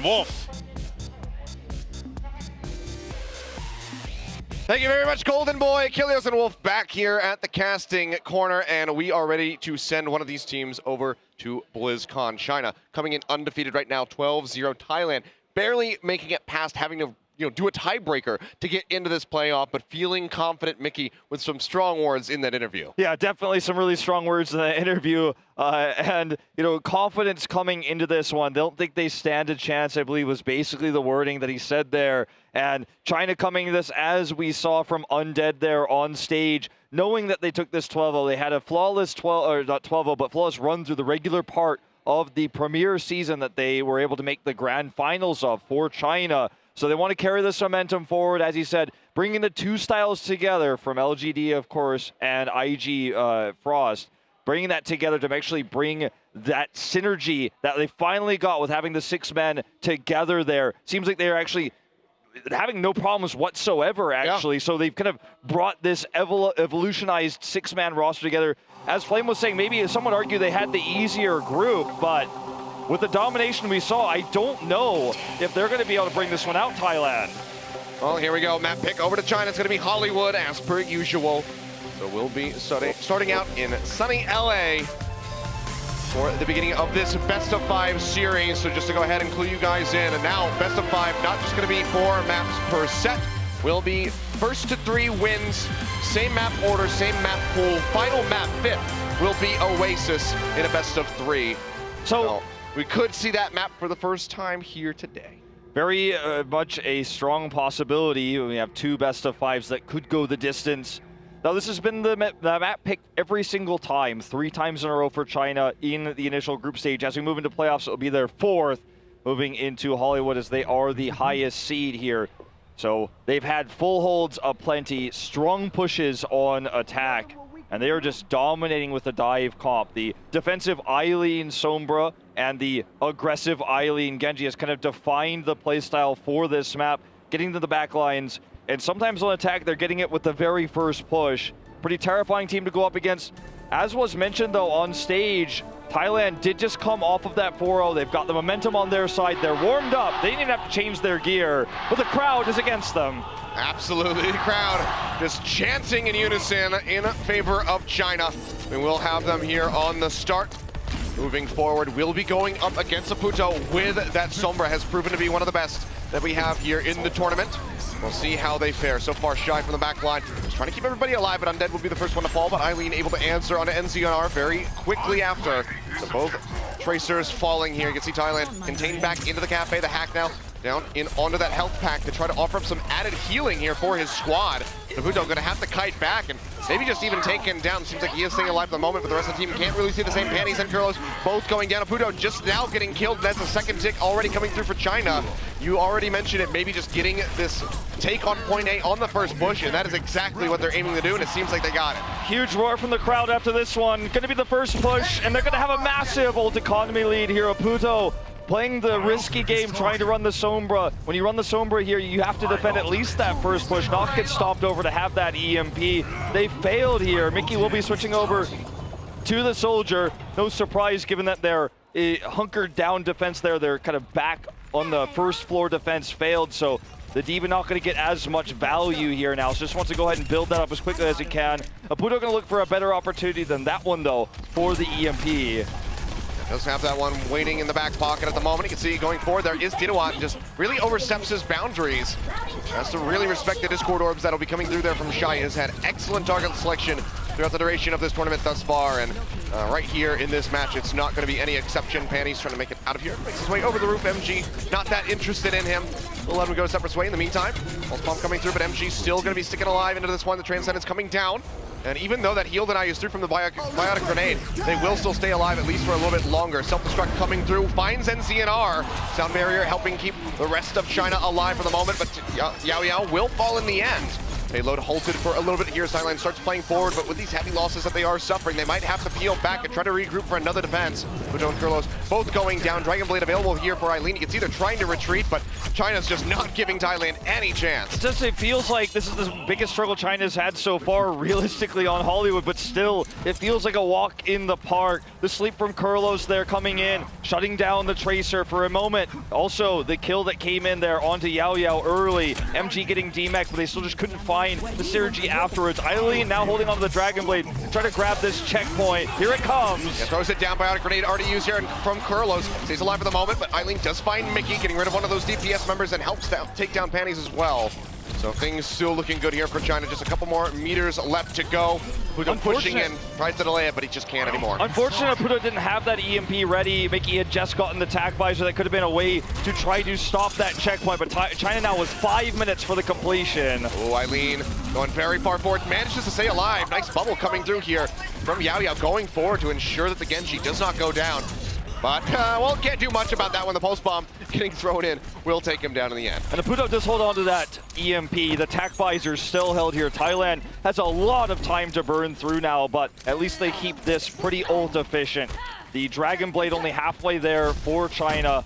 and Wolf. Thank you very much, Golden Boy, Achilles, and Wolf back here at the casting corner, and we are ready to send one of these teams over to BlizzCon China. Coming in undefeated right now, 12-0 Thailand, barely making it past having to do a tiebreaker to get into this playoff, but feeling confident, Mickey, with some strong words in that interview. Yeah, definitely some really strong words in that interview. And, confidence coming into this one. Don't think they stand a chance, I believe, was basically the wording that he said there. And China coming to this, as we saw from Undead there on stage, knowing that they took this 12-0. They had a flawless flawless run through the regular part of the premier season that they were able to make the grand finals of for China. So they want to carry this momentum forward, as he said, bringing the two styles together from LGD, of course, and IG Frost, bringing that together to actually bring that synergy that they finally got with having the 6 men together there. Seems like they're actually having no problems whatsoever, actually. Yeah. So they've kind of brought this evolutionized 6-man roster together. As Flame was saying, maybe some would argue they had the easier group, but with the domination we saw, I don't know if they're going to be able to bring this one out, Thailand. Well, here we go. Map pick over to China. It's going to be Hollywood, as per usual. So we'll be starting out in sunny LA for the beginning of this best-of-5 series. So just to go ahead and clue you guys in. And now, best-of-5, not just going to be 4 maps per set. Will be first to 3 wins, same map order, same map pool. Final map 5th will be Oasis in a best-of-3. So we could see that map for the first time here today. Very much a strong possibility. We have 2 best-of-5s that could go the distance. Now, this has been the map picked every single time, 3 times in a row for China in the initial group stage. As we move into playoffs, it'll be their 4th, moving into Hollywood as they are the highest seed here. So they've had full holds of plenty, strong pushes on attack, and they are just dominating with the dive comp. The defensive Eileen Sombra and the aggressive Eileen Genji has kind of defined the playstyle for this map, getting to the back lines, and sometimes on attack, they're getting it with the very first push. Pretty terrifying team to go up against. As was mentioned, though, on stage, Thailand did just come off of that 4-0. They've got the momentum on their side. They're warmed up. They didn't have to change their gear, but the crowd is against them. Absolutely, the crowd just chanting in unison in favor of China. We will have them here on the start. Moving forward, we'll be going up against Aputo with that Sombra. Has proven to be one of the best that we have here in the tournament. We'll see how they fare. So far, Shy from the back line. Just trying to keep everybody alive, but Undead will be the first one to fall, but Eileen able to answer on an NCNR very quickly after. So both Tracers falling here. You can see Thailand contained back into the cafe. The hack now down in onto that health pack to try to offer up some added healing here for his squad. Nabuto gonna have to kite back and maybe just even take him down. Seems like he is staying alive at the moment, but the rest of the team can't really see the same. Panties and Curlos both going down. Nabuto just now getting killed. That's a second tick already coming through for China. You already mentioned it, maybe just getting this take on point A on the first push, and that is exactly what they're aiming to do, and it seems like they got it. Huge roar from the crowd after this one. Gonna be the first push, and they're gonna have a massive ult economy lead here. Aputo playing the risky game, trying to run the Sombra. When you run the Sombra here, you have to defend at least that first push, not get stopped over to have that EMP. They failed here. Mickey will be switching over to the Soldier. No surprise given that their hunkered down defense there, they're kind of back on the first floor defense failed, so the Diva not going to get as much value here now. So just wants to go ahead and build that up as quickly as he can. Aputo going to look for a better opportunity than that one though for the EMP. Does have that one waiting in the back pocket at the moment. You can see going forward there is Didawat, just really oversteps his boundaries. Has to really respect the Discord orbs that'll be coming through there from Shy. Has had excellent target selection throughout the duration of this tournament thus far, and right here in this match, it's not going to be any exception. Panties trying to make it out of here. Makes his way over the roof. MG not that interested in him. We'll let him go a separate way in the meantime. Pulse Bomb coming through, but MG still going to be sticking alive into this one. The Transcendence coming down. And even though that heal deny is through from the biotic grenade, they will still stay alive at least for a little bit longer. Self-destruct coming through, finds NCNR. Sound Barrier helping keep the rest of China alive for the moment, but Yao Yao will fall in the end. Payload halted for a little bit here as Thailand starts playing forward, but with these heavy losses that they are suffering, they might have to peel back and try to regroup for another defense. Puto and Kurlos both going down. Dragon Blade available here for Eileen. You can see they're trying to retreat, but China's just not giving Thailand any chance. It feels like this is the biggest struggle China's had so far, realistically, on Hollywood, but still, it feels like a walk in the park. The sleep from Kurlos there coming in, shutting down the Tracer for a moment. Also, the kill that came in there onto Yao Yao early. MG getting DMAC, but they still just couldn't find the synergy afterwards. Eileen now holding on to the Dragon Blade, trying to grab this checkpoint. Here it comes. Yeah, throws it down, biotic grenade already used here from Kurlos. Stays alive for the moment, but Eileen does find Mickey, getting rid of one of those DPS members and helps take down Panties as well. So things still looking good here for China. Just a couple more meters left to go. Puto pushing in, tries to delay it, but he just can't anymore. Unfortunately, Puto didn't have that EMP ready. Mickey had just gotten the tac visor. That could have been a way to try to stop that checkpoint, but China now was 5 minutes for the completion. Oh, Eileen going very far forward. Manages to stay alive. Nice bubble coming through here from Yao Yao, going forward to ensure that the Genji does not go down. But, well, can't do much about that when the post bomb getting thrown in will take him down in the end. And the Puto does hold on to that EMP. The tac visor still held here. Thailand has a lot of time to burn through now, but at least they keep this pretty ult efficient. The Dragon Blade only halfway there for China.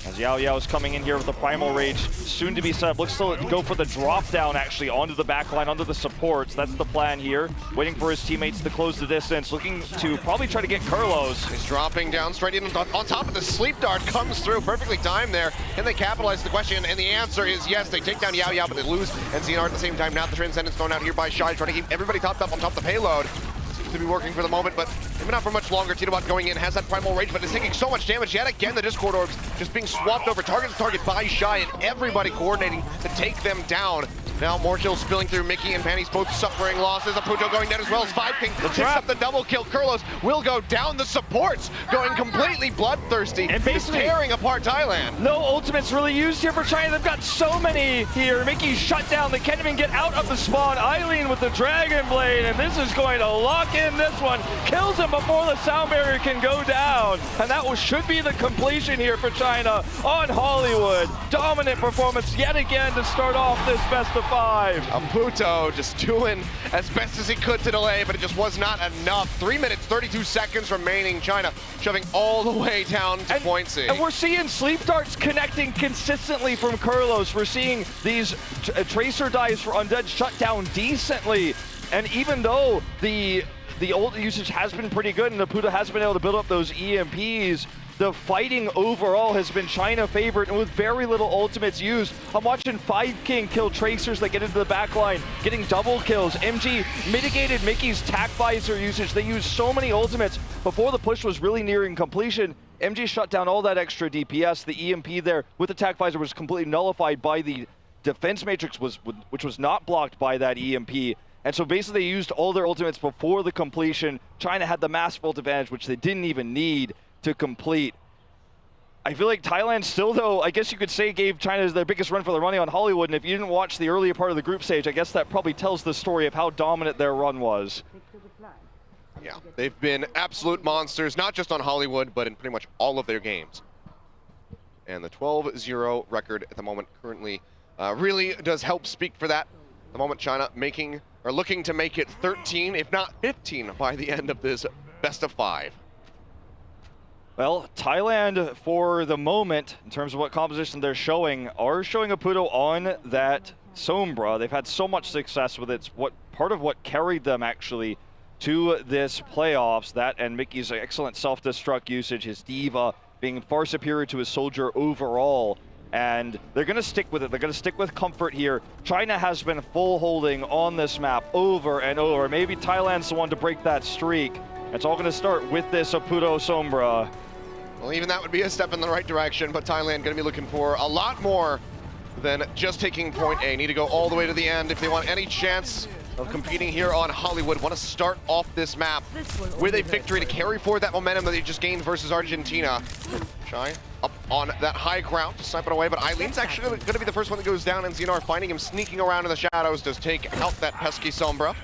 As Yao Yao is coming in here with the Primal Rage, soon to be set up. Looks to go for the drop down, actually, onto the backline, onto the supports. That's the plan here. Waiting for his teammates to close the distance. Looking to probably try to get Kurlos. He's dropping down straight in on top of the sleep dart. Comes through, perfectly timed there. Can they capitalize the question? And the answer is yes. They take down Yao Yao, but they lose NCR at the same time. Now the Transcendence thrown out here by Shy, trying to keep everybody topped up on top of the payload. To be working for the moment, but maybe not for much longer. Titobot going in, has that Primal Rage, but is taking so much damage. Yet again, the Discord Orbs just being swapped over target to target by Shy, and everybody coordinating to take them down. Now more kills spilling through. Mickey and Panties both suffering losses. Puto going down as well as 5King picks up the double kill. Kurlos will go down. The supports going completely bloodthirsty and basically tearing apart Thailand. No ultimates really used here for China. They've got so many here. Mickey shut down. They can't even get out of the spawn. Eileen with the Dragon Blade, and this is going to lock in this one. Kills him before the sound barrier can go down. And that should be the completion here for China on Hollywood. Dominant performance yet again to start off this best of 5. Puto just doing as best as he could to delay, but it just was not enough. 3 minutes, 32 seconds remaining. China shoving all the way down to point C. And we're seeing sleep darts connecting consistently from Kurlos. We're seeing these tracer dives for Undead shut down decently. And even though the ult usage has been pretty good and the Puto has been able to build up those EMPs, the fighting overall has been China favored, and with very little ultimates used. I'm watching 5King kill Tracers that get into the backline, getting double kills. MG mitigated Mickey's tac visor usage. They used so many ultimates before the push was really nearing completion. MG shut down all that extra DPS. The EMP there with the tac visor was completely nullified by the defense matrix, which was not blocked by that EMP. And so basically they used all their ultimates before the completion. China had the massive ult advantage, which they didn't even need to complete. I feel like Thailand still, though, I guess you could say gave China their biggest run for the money on Hollywood, and if you didn't watch the earlier part of the group stage, I guess that probably tells the story of how dominant their run was. Yeah, they've been absolute monsters, not just on Hollywood, but in pretty much all of their games. And the 12-0 record at the moment currently really does help speak for that. At the moment, China looking to make it 13, if not 15, by the end of this best of 5. Well, Thailand, for the moment, in terms of what composition they're showing, are showing a Puto on that Sombra. They've had so much success with it. It's part of what carried them, actually, to this playoffs. That and Mickey's excellent self-destruct usage, his Diva being far superior to his Soldier overall. And they're going to stick with it. They're going to stick with comfort here. China has been full holding on this map over and over. Maybe Thailand's the one to break that streak. It's all going to start with this Puto Sombra. Well, even that would be a step in the right direction, but Thailand going to be looking for a lot more than just taking point A. Need to go all the way to the end if they want any chance of competing here on Hollywood. Want to start off this map with a victory to carry forward that momentum that they just gained versus Argentina. Shy up on that high ground to snipe it away, but Eileen's actually going to be the first one that goes down, and Xenar finding him sneaking around in the shadows to take out that pesky Sombra.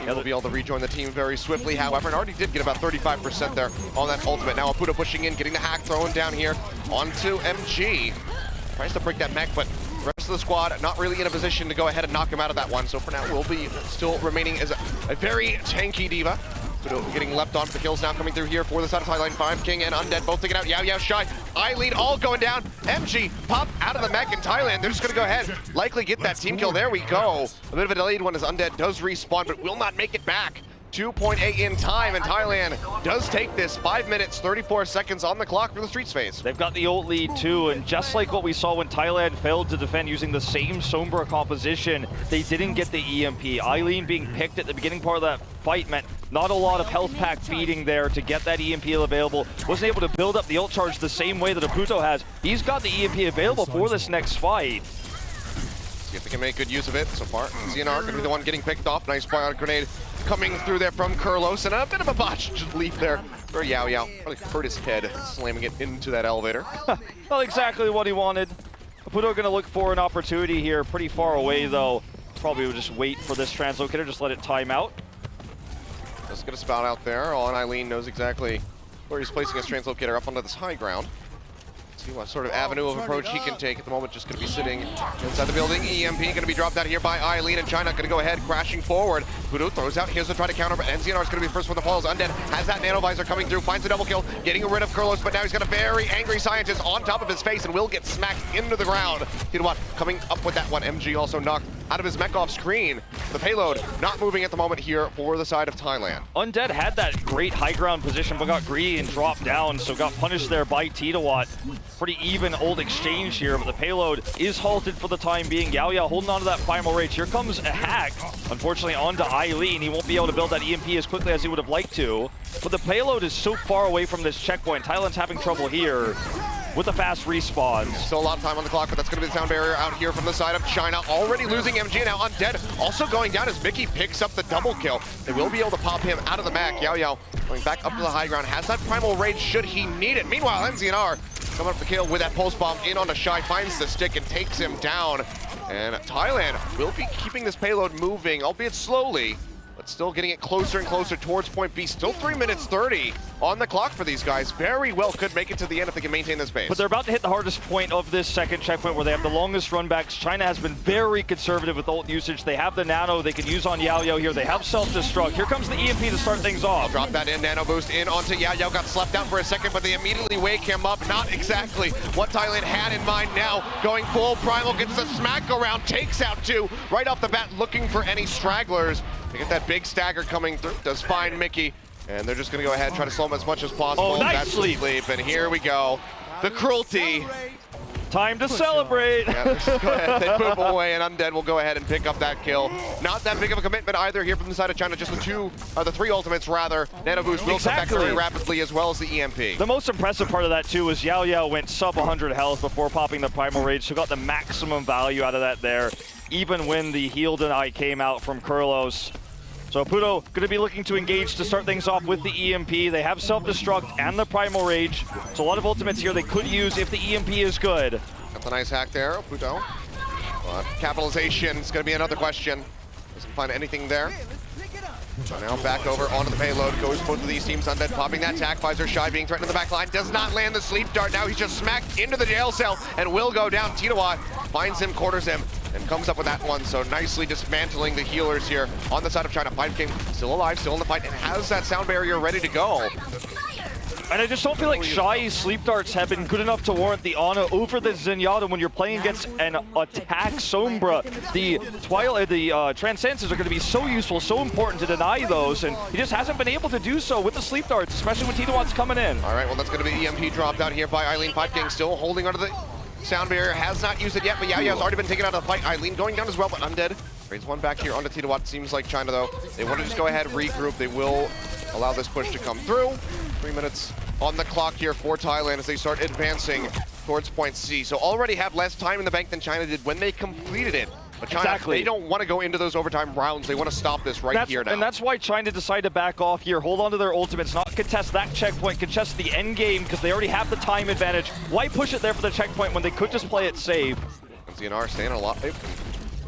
He will be able to rejoin the team very swiftly, however, and already did get about 35% there on that ultimate. Now Puto pushing in, getting the hack thrown down here onto MG. Tries to break that mech, but the rest rest of the squad not really in a position to go ahead and knock him out of that one. So for now, we'll be still remaining as a very tanky diva. Getting leapt on for the kills now coming through here for the side of Thailand. Five King and Undead both taking out. Yao, Shy, Eileen all going down. MG pop out of the mech in Thailand. They're just going to go ahead, likely get that team kill. There we go. A bit of a delayed one as Undead does respawn, but will not make it back. 2.8 in time, and Thailand does take this. 5 minutes, 34 seconds on the clock for the Streets phase. They've got the ult lead too, and just like what we saw when Thailand failed to defend using the same Sombra composition, they didn't get the EMP. Eileen being picked at the beginning part of that fight meant not a lot of health pack feeding there to get that EMP available. Wasn't able to build up the ult charge the same way that Aputo has. He's got the EMP available for this next fight. See if they can make good use of it. So far, ZNR gonna be the one getting picked off. Nice biotic grenade coming through there from Kurlos, and a bit of a botch leap there for Yao. Really hurt his head, slamming it into that elevator. Not exactly what he wanted. Aputo gonna look for an opportunity here, pretty far away though. Probably would just wait for this translocator, just let it time out. Just gonna spout out there. On Eileen knows exactly where he's placing his translocator up onto this high ground. See what sort of avenue of approach he can take at the moment. Just going to be sitting inside the building. EMP going to be dropped out here by Eileen, and China going to go ahead crashing forward. Pudo throws out. Here's to try to counter, but NCNR is going to be first one to fall. Undead has that nano visor coming through, finds a double kill, getting rid of Kurlos, but now he's got a very angry scientist on top of his face and will get smacked into the ground. You know what? Coming up with that one. MG also knocked out of his mech off screen. The payload not moving at the moment here for the side of Thailand. Undead had that great high ground position, but got greedy and dropped down, so got punished there by Titawat. Pretty even old exchange here, but the payload is halted for the time being. Yao holding on to that primal rage. Here comes a hack, unfortunately, onto Eileen. He won't be able to build that EMP as quickly as he would have liked to, but the payload is so far away from this checkpoint. Thailand's having trouble here with a fast respawn. Still a lot of time on the clock, but that's going to be the sound barrier out here from the side of China. Already losing MG, now Undead also going down as Mickey picks up the double kill. They will be able to pop him out of the mech. Yao going back up to the high ground, has that primal rage should he need it. Meanwhile, NZNR coming up the kill with that pulse bomb in onto Shy, finds the stick and takes him down. And Thailand will be keeping this payload moving, albeit slowly, but still getting it closer and closer towards point B. Still 3 minutes 30 on the clock for these guys. Very well could make it to the end if they can maintain this pace. But they're about to hit the hardest point of this second checkpoint where they have the longest runbacks. China has been very conservative with ult usage. They have the nano they can use on Yao here. They have self-destruct. Here comes the EMP to start things off. Drop that in, nano boost in onto Yao. Got slept out for a second, but they immediately wake him up. Not exactly what Thailand had in mind now. Going full primal, gets the smack around, takes out two right off the bat, looking for any stragglers. They get that big stagger coming through, does find Mickey, and they're just gonna go ahead and try to slow him as much as possible. Oh, nice That's sleep. And here we go. The cruelty. Time to celebrate. Yeah, let's just go ahead, they move away, and Undead will go ahead and pick up that kill. Not that big of a commitment either here from the side of China, just the three ultimates rather. Nano boost will come back very rapidly as well as the EMP. The most impressive part of that too was Yao went sub 100 health before popping the primal rage, so got the maximum value out of that there, even when the heal deny came out from Kurlos. So Aputo going to be looking to engage to start things off with the EMP. They have self-destruct and the primal rage, so a lot of ultimates here they could use if the EMP is good. Got the nice hack there, Aputo. But capitalization is going to be another question. Doesn't find anything there. So now back over onto the payload. Goes both of these teams. Undead popping that tack visor. Shy being threatened in the back line. Does not land the sleep dart. Now he's just smacked into the jail cell and will go down. Titawat finds him, quarters him, and comes up with that one. So nicely dismantling the healers here on the side of China. 5King still alive, still in the fight, and has that sound barrier ready to go. And I just don't feel like Shy's sleep darts have been good enough to warrant the honor over the Zenyatta when you're playing against an attack Sombra. The Transcenses are going to be so useful, so important to deny those, and he just hasn't been able to do so with the sleep darts, especially when Titawat's coming in. All right, well, that's going to be EMP dropped out here by Eileen. 5King still holding onto the sound barrier, has not used it yet, but Yao's already been taken out of the fight. Eileen going down as well, but Undead trades one back here onto Titawat. Seems like China, though, they want to just go ahead, regroup. They will allow this push to come through. 3 minutes on the clock here for Thailand as they start advancing towards point C. So already have less time in the bank than China did when they completed it. But China, they don't want to go into those overtime rounds. They want to stop this here now. And that's why China decided to back off here, hold on to their ultimates, not contest that checkpoint, contest the end game because they already have the time advantage. Why push it there for the checkpoint when they could just play it safe? ZNR staying a lot,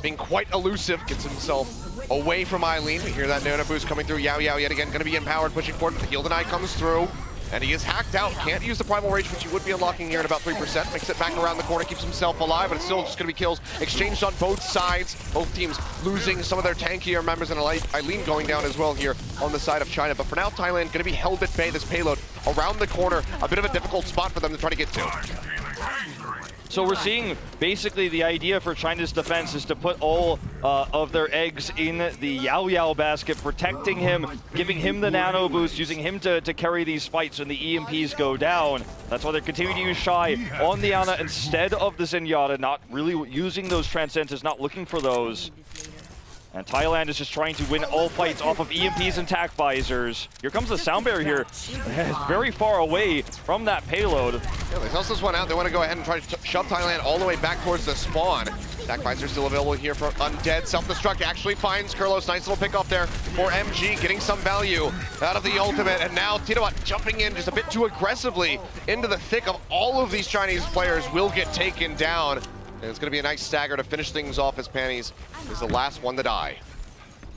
being quite elusive, gets himself away from Eileen. We hear that nano boost coming through. Yao yet again going to be empowered, pushing forward. The heal deny comes through. And he is hacked out. Can't use the Primal Rage, which he would be unlocking here at about 3%. Makes it back around the corner, keeps himself alive, but it's still just going to be kills exchanged on both sides. Both teams losing some of their tankier members, and Eileen going down as well here on the side of China. But for now, Thailand going to be held at bay. This payload around the corner, a bit of a difficult spot for them to try to get to. So we're seeing basically the idea for China's defense is to put all of their eggs in the Yao Yao basket, protecting him, giving him the nano boost, using him to carry these fights when the EMPs go down. That's why they're continuing to use Shy on the Ana instead of the Zenyatta, not really using those Transcenders, not looking for those. And Thailand is just trying to win all fights off of EMPs and tac visors. Here comes the sound barrier here. It's very far away from that payload. Yeah, they toss this one out. They want to go ahead and try to shove Thailand all the way back towards the spawn. Tac visor still available here for Undead. Self-destruct actually finds Kurlos. Nice little pick off there for MG, getting some value out of the ultimate. And now Titawat jumping in just a bit too aggressively into the thick of all of these Chinese players will get taken down. And it's going to be a nice stagger to finish things off as Panties is the last one to die.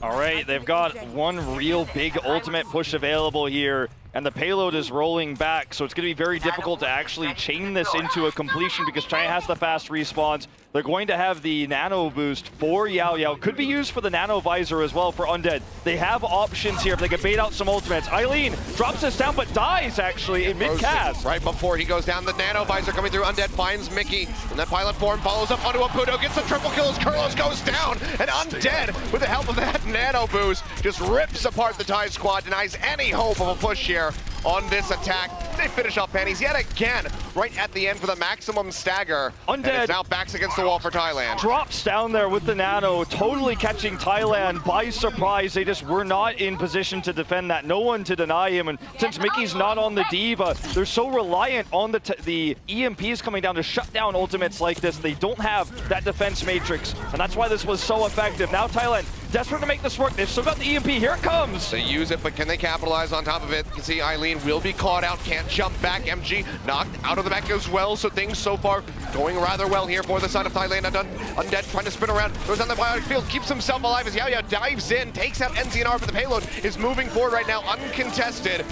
All right, they've got one real big ultimate push available here, and the payload is rolling back, so it's going to be very difficult to actually chain this into a completion because China has the fast respawns. They're going to have the nano boost for Yao Yao. Could be used for the nano visor as well for Undead. They have options here if they can bait out some ultimates. Eileen drops this down but dies actually in mid-cast. Right before he goes down, the nano visor coming through. Undead finds Mickey in that pilot form, follows up onto a Puto, gets the triple kill as Kurlos goes down, and Undead, with the help of that nano boost, just rips apart the Thai squad, denies any hope of a push here on this attack. They finish off Panties yet again right at the end for the maximum stagger. Undead and it's now backs against the wall for Thailand. Drops down there with the nano, totally catching Thailand by surprise. They just were not in position to defend that. No one to deny him, and since Mickey's not on the Diva, they're so reliant on the EMPs coming down to shut down ultimates like this. They don't have that defense matrix, and that's why this was so effective. Now Thailand desperate to make this work. They've still got the EMP. Here it comes. They use it, but can they capitalize on top of it? You can see Eileen will be caught out. Can't jump back. MG knocked out of the back as well. So things so far going rather well here for the side of Thailand. Undead trying to spin around. Goes down the biotic field. Keeps himself alive as Yao Yao dives in. Takes out NZNR, but the payload is moving forward right now uncontested.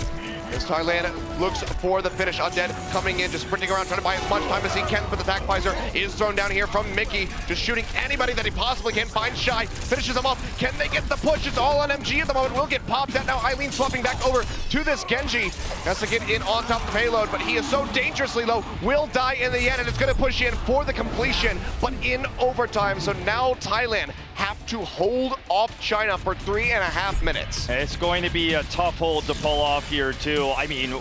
As Thailand looks for the finish. Undead coming in, just sprinting around, trying to buy as much time as he can, but the tac visor is thrown down here from Mickey, just shooting anybody that he possibly can. Finds Shy, finishes him off. Can they get the push? It's all on MG at the moment. Will get popped out now. Eileen swapping back over to this Genji. Has to get in on top of the payload, but he is so dangerously low. Will die in the end, and it's going to push in for the completion, but in overtime. So now Thailand have to hold off China for 3.5 minutes. It's going to be a tough hold to pull off here too. I mean,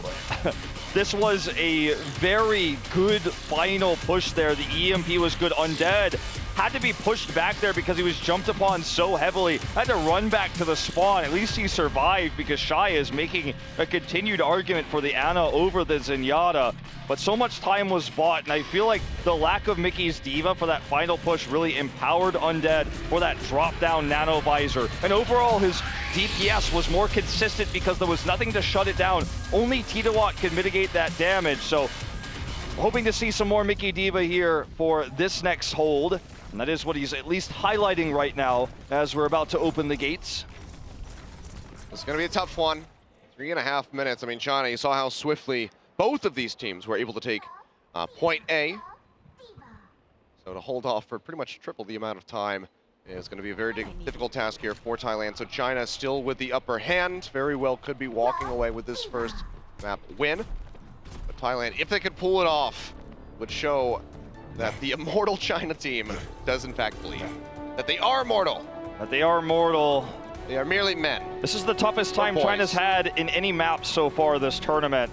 this was a very good final push there. The EMP was good. Undead had to be pushed back there because he was jumped upon so heavily. Had to run back to the spawn. At least he survived because Shy is making a continued argument for the Ana over the Zenyatta. But so much time was bought, and I feel like the lack of Mickey's Diva for that final push really empowered Undead for that drop-down nano visor. And overall, his DPS was more consistent because there was nothing to shut it down. Only Titawat could mitigate that damage. So hoping to see some more Mickey Diva here for this next hold. And that is what he's at least highlighting right now as we're about to open the gates. It's going to be a tough one. 3.5 minutes. I mean, China, you saw how swiftly both of these teams were able to take point A. So to hold off for pretty much triple the amount of time is going to be a very difficult task here for Thailand. So China still with the upper hand. Very well could be walking away with this first map win. But Thailand, if they could pull it off, would show that the immortal China team does in fact believe that they are mortal. That they are mortal. They are merely men. This is the toughest time China's had in any map so far this tournament.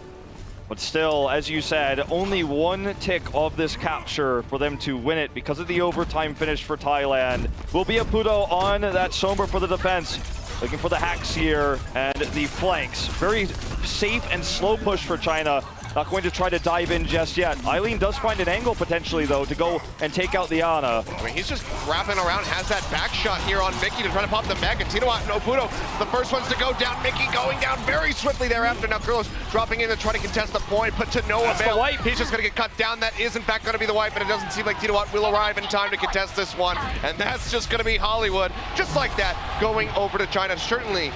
But still, as you said, only one tick of this capture for them to win it because of the overtime finish for Thailand. Will be a Puto on that Sombra for the defense. Looking for the hacks here and the flanks. Very safe and slow push for China. Not going to try to dive in just yet. Eileen does find an angle potentially, though, to go and take out the Ana. I mean, he's just wrapping around, has that back shot here on Mickey to try to pop the mech, and Tinoa and Oputo, the first ones to go down. Mickey going down very swiftly thereafter. Now Kurlos dropping in to try to contest the point, but to no avail. He's just going to get cut down. That is, in fact, going to be the wipe, and it doesn't seem like Tinoa will arrive in time to contest this one, and that's just going to be Hollywood, just like that, going over to China. Certainly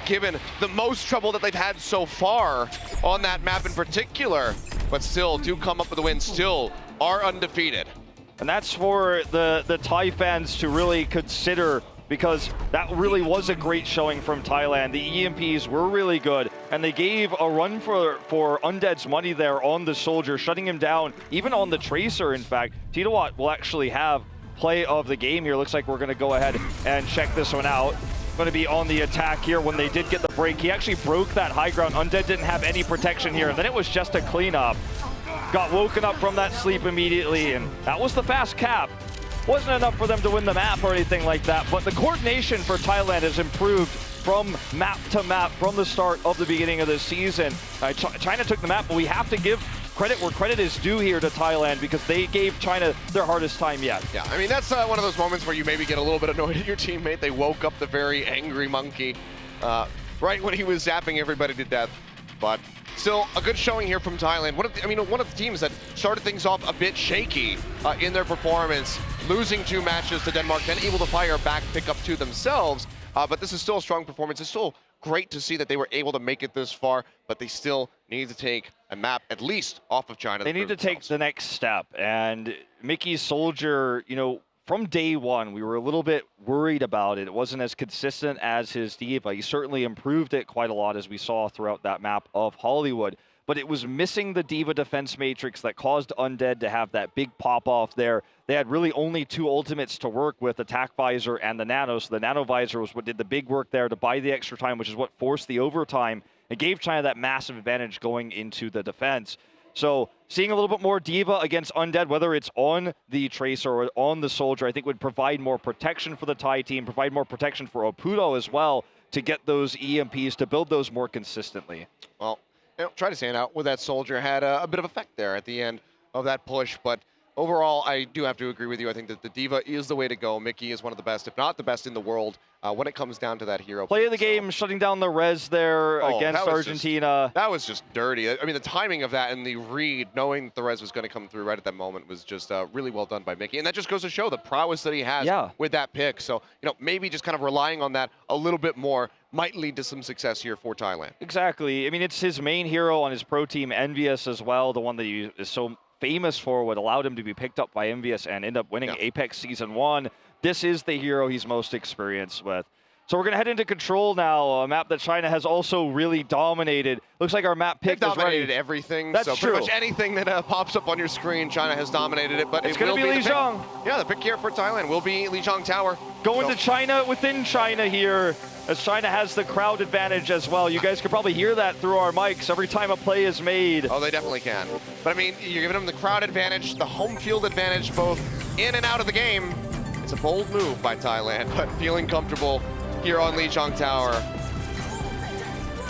given the most trouble that they've had so far on that map in particular, but still do come up with a win, still are undefeated. And that's for the Thai fans to really consider, because that really was a great showing from Thailand. The EMPs were really good, and they gave a run for Undead's money there on the Soldier, shutting him down, even on the Tracer, in fact. Titawat will actually have play of the game here. Looks like we're going to go ahead and check this one out. Going to be on the attack here when they did get the break. He actually broke that high ground. Undead didn't have any protection here, and then it was just a cleanup. Got woken up from that sleep immediately, and that was the fast cap. Wasn't enough for them to win the map or anything like that, but the coordination for Thailand has improved from map to map from the start of the beginning of the season. China took the map, but we have to give credit where credit is due here to Thailand, because they gave China their hardest time yet. Yeah, I mean, that's one of those moments where you maybe get a little bit annoyed at your teammate. They woke up the very angry monkey right when he was zapping everybody to death. But still, a good showing here from Thailand. One of the teams that started things off a bit shaky in their performance, losing 2 matches to Denmark, then able to fire back, pick up 2 themselves. But this is still a strong performance. It's still great to see that they were able to make it this far, but they still need to take a map at least off of China. They need to take the next step. And Mickey's Soldier, you know, from day one, we were a little bit worried about it. It wasn't as consistent as his D.Va. He certainly improved it quite a lot, as we saw throughout that map of Hollywood. But it was missing the D.Va defense matrix that caused Undead to have that big pop-off there. They had really only 2 ultimates to work with, Attack Visor and the Nano. So the Nano Visor was what did the big work there to buy the extra time, which is what forced the overtime and gave China that massive advantage going into the defense. So seeing a little bit more D.Va against Undead, whether it's on the Tracer or on the Soldier, I think would provide more protection for the Thai team, provide more protection for Oputo as well, to get those EMPs, to build those more consistently. Well, you know, try to stand out with that Soldier, had a bit of effect there at the end of that push, but overall, I do have to agree with you. I think that the D.Va is the way to go. Mickey is one of the best, if not the best in the world, when it comes down to that hero. Play of the game, shutting down the res there against Argentina. That was just dirty. I mean, the timing of that and the read, knowing that the res was going to come through right at that moment, was just really well done by Mickey. And that just goes to show the prowess that he has with that pick. So, you know, maybe just kind of relying on that a little bit more might lead to some success here for Thailand. Exactly. I mean, it's his main hero on his pro team, Envious, as well, the one that he is so famous for, what allowed him to be picked up by Envious and end up winning Apex Season 1. This is the hero he's most experienced with. So we're going to head into Control now, a map that China has also really dominated. Looks like our map pick is ready. Dominated everything. That's so true. Pretty much anything that pops up on your screen, China has dominated it. But it's going to be Lijiang. Yeah, the pick here for Thailand will be Lijiang Tower. Going to China within China here, as China has the crowd advantage as well. You guys could probably hear that through our mics every time a play is made. Oh, they definitely can. But I mean, you're giving them the crowd advantage, the home field advantage, both in and out of the game. It's a bold move by Thailand, but feeling comfortable here on Lijiang Tower.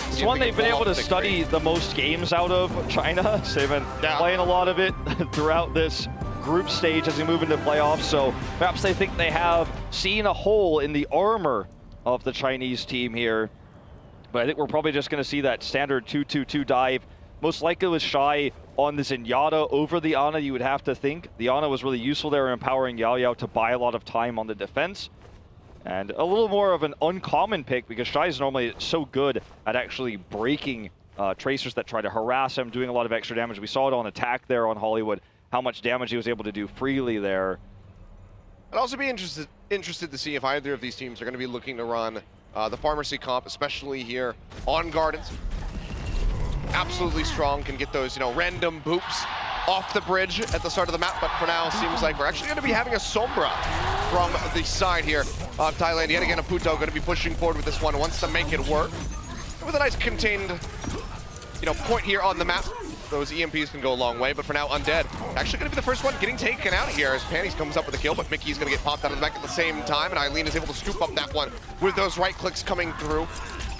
It's one they've been able to study the most games out of, China. So they've been playing a lot of it throughout this group stage as we move into playoffs. So perhaps they think they have seen a hole in the armor of the Chinese team here. But I think we're probably just going to see that standard 2-2-2 dive. Most likely with Shy on the Zenyatta over the Ana, you would have to think. The Ana was really useful there, empowering Yao Yao to buy a lot of time on the defense. And a little more of an uncommon pick, because Shy is normally so good at actually breaking Tracers that try to harass him, doing a lot of extra damage. We saw it on attack there on Hollywood, how much damage he was able to do freely there. I'd also be interested to see if either of these teams are going to be looking to run the Pharmacy comp, especially here on Gardens. Absolutely strong, can get those, you know, random boops off the bridge at the start of the map, but for now, it seems like we're actually going to be having a Sombra from the side here of Thailand. Yet again, Oputo going to be pushing forward with this one, wants to make it work. With a nice contained, you know, point here on the map. Those EMPs can go a long way, but for now, Undead actually going to be the first one getting taken out here as Panties comes up with a kill, but Mickey's going to get popped out of the back at the same time, and Eileen is able to scoop up that one with those right clicks coming through.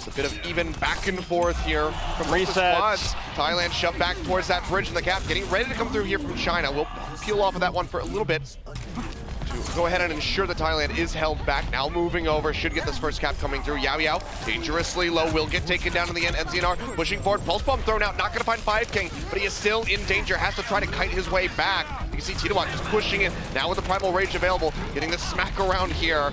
It's a bit of even back and forth here from both the Reset. squads. Thailand shoved back towards that bridge in the cap, getting ready to come through here from China. We'll peel off of that one for a little bit to go ahead and ensure that Thailand is held back. Now moving over, should get this first cap coming through. Yao Yao, dangerously low, will get taken down in the end. NZNR pushing forward, pulse bomb thrown out, not gonna find 5King, but he is still in danger, has to try to kite his way back. You can see Titawat just pushing in, now with the Primal Rage available, getting the smack around here.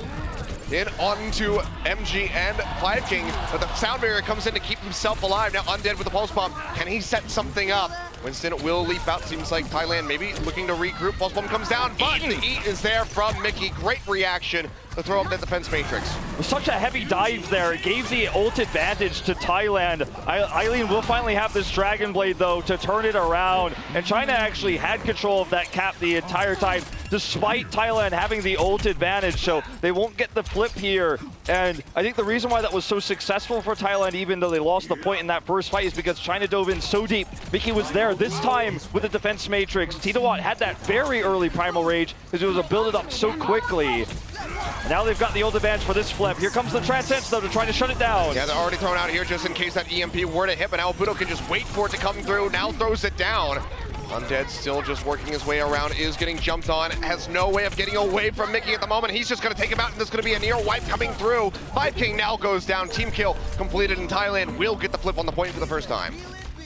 In onto MG and 5King, but the sound barrier comes in to keep himself alive. Now Undead with the pulse bomb. Can he set something up? Winston will leap out. Seems like Thailand maybe looking to regroup. Pulse bomb comes down, but the eat is there from Mickey. Great reaction to throw up that defense matrix. Such a heavy dive there. It gave the ult advantage to Thailand. Eileen will finally have this Dragon Blade though to turn it around. And China actually had control of that cap the entire time, despite Thailand having the ult advantage. So they won't get the flip here. And I think the reason why that was so successful for Thailand, even though they lost the point in that first fight, is because China dove in so deep. Mickey was there this time with the defense matrix. Titawat had that very early Primal Rage because it was a build it up so quickly. Now they've got the ult advantage for this flip. Here comes the Transcends though to try to shut it down. Yeah, they're already thrown out here just in case that EMP were to hit, but now Budo can just wait for it to come through. Now throws it down. Undead still just working his way around, is getting jumped on, has no way of getting away from Mickey at the moment. He's just gonna take him out, and there's gonna be a near wipe coming through. 5King now goes down, team kill completed, and Thailand will get the flip on the point for the first time.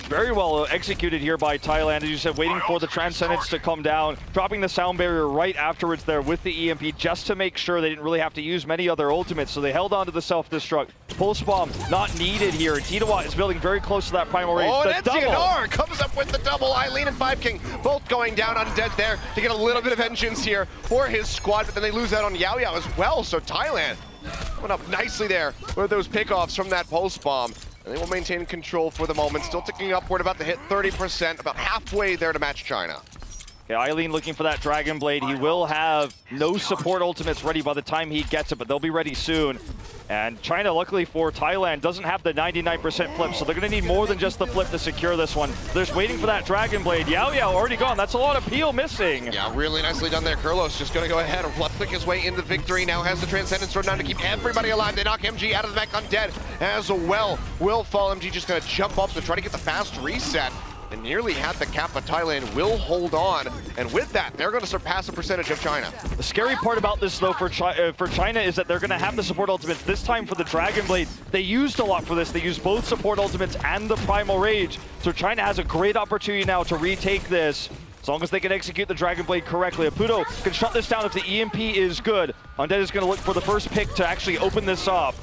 Very well executed here by Thailand, as you said, waiting for the Transcendence to come down, dropping the sound barrier right afterwards there with the EMP just to make sure they didn't really have to use many other ultimates, so they held on to the self-destruct. Pulse bomb not needed here. Titawat is building very close to that Primal Rage. Oh, the and double. NZNR comes up with the double. Eileen and 5King both going down. Undead there to get a little bit of vengeance here for his squad, but then they lose out on Yao Yao as well, so Thailand went up nicely there with those pickoffs from that pulse bomb. And they will maintain control for the moment. Still ticking upward, about to hit 30%, about halfway there to match China. Okay, Eileen looking for that Dragon Blade. He will have no support ultimates ready by the time he gets it, but they'll be ready soon. And China, luckily for Thailand, doesn't have the 99% flip, so they're going to need more than just the flip to secure this one. They're just waiting for that Dragon Blade. Yao Yao already gone. That's a lot of peel missing. Yeah, really nicely done there. Kurlos just going to go ahead and flick his way into victory. Now has the Transcendence thrown down to keep everybody alive. They knock MG out of the back. Undead as well will fall. MG just going to jump up to try to get the fast reset. And nearly had the cap, but Thailand will hold on. And with that, they're going to surpass the percentage of China. The scary part about this, though, for China is that they're going to have the support ultimates. This time for the Dragon Blade, they used a lot for this. They used both support ultimates and the Primal Rage. So China has a great opportunity now to retake this. As long as they can execute the Dragon Blade correctly. Aputo can shut this down if the EMP is good. Undead is going to look for the first pick to actually open this up.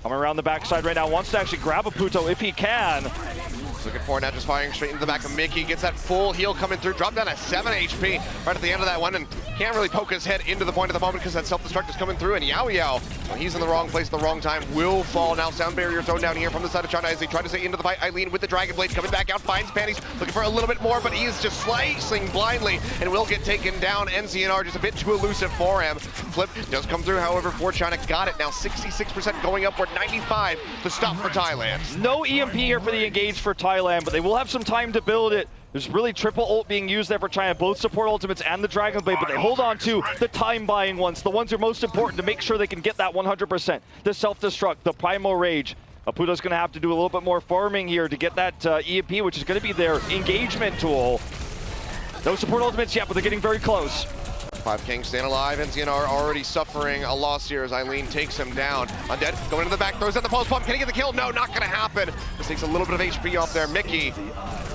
Coming around the backside right now, wants to actually grab Aputo if he can. Looking for it now, just firing straight into the back of Mickey. Gets that full heal coming through. Dropped down at 7 HP right at the end of that one, and can't really poke his head into the point at the moment because that self-destruct is coming through. And Yao Yao, when he's in the wrong place at the wrong time, will fall. Now sound barrier thrown down here from the side of China as they try to stay into the fight. Eileen with the Dragon Blade coming back out, finds Panties, looking for a little bit more, but he is just slicing blindly and will get taken down. NZNR just a bit too elusive for him. Flip does come through, however, for China. Got it now, 66% going upward, 95 to stop for Thailand. No EMP here for the engage for Thailand, but they will have some time to build it. There's really triple ult being used there for China, both support ultimates and the Dragon Blade, but they hold on to the time-buying ones, the ones that are most important to make sure they can get that 100%. The self-destruct, the Primal Rage. Aputo's going to have to do a little bit more farming here to get that EMP, which is going to be their engagement tool. No support ultimates yet, but they're getting very close. 5King staying alive. NZNR already suffering a loss here as Eileen takes him down. Undead going into the back, throws out the pulse bomb. Can he get the kill? No, not going to happen. This takes a little bit of HP off there. Mickey.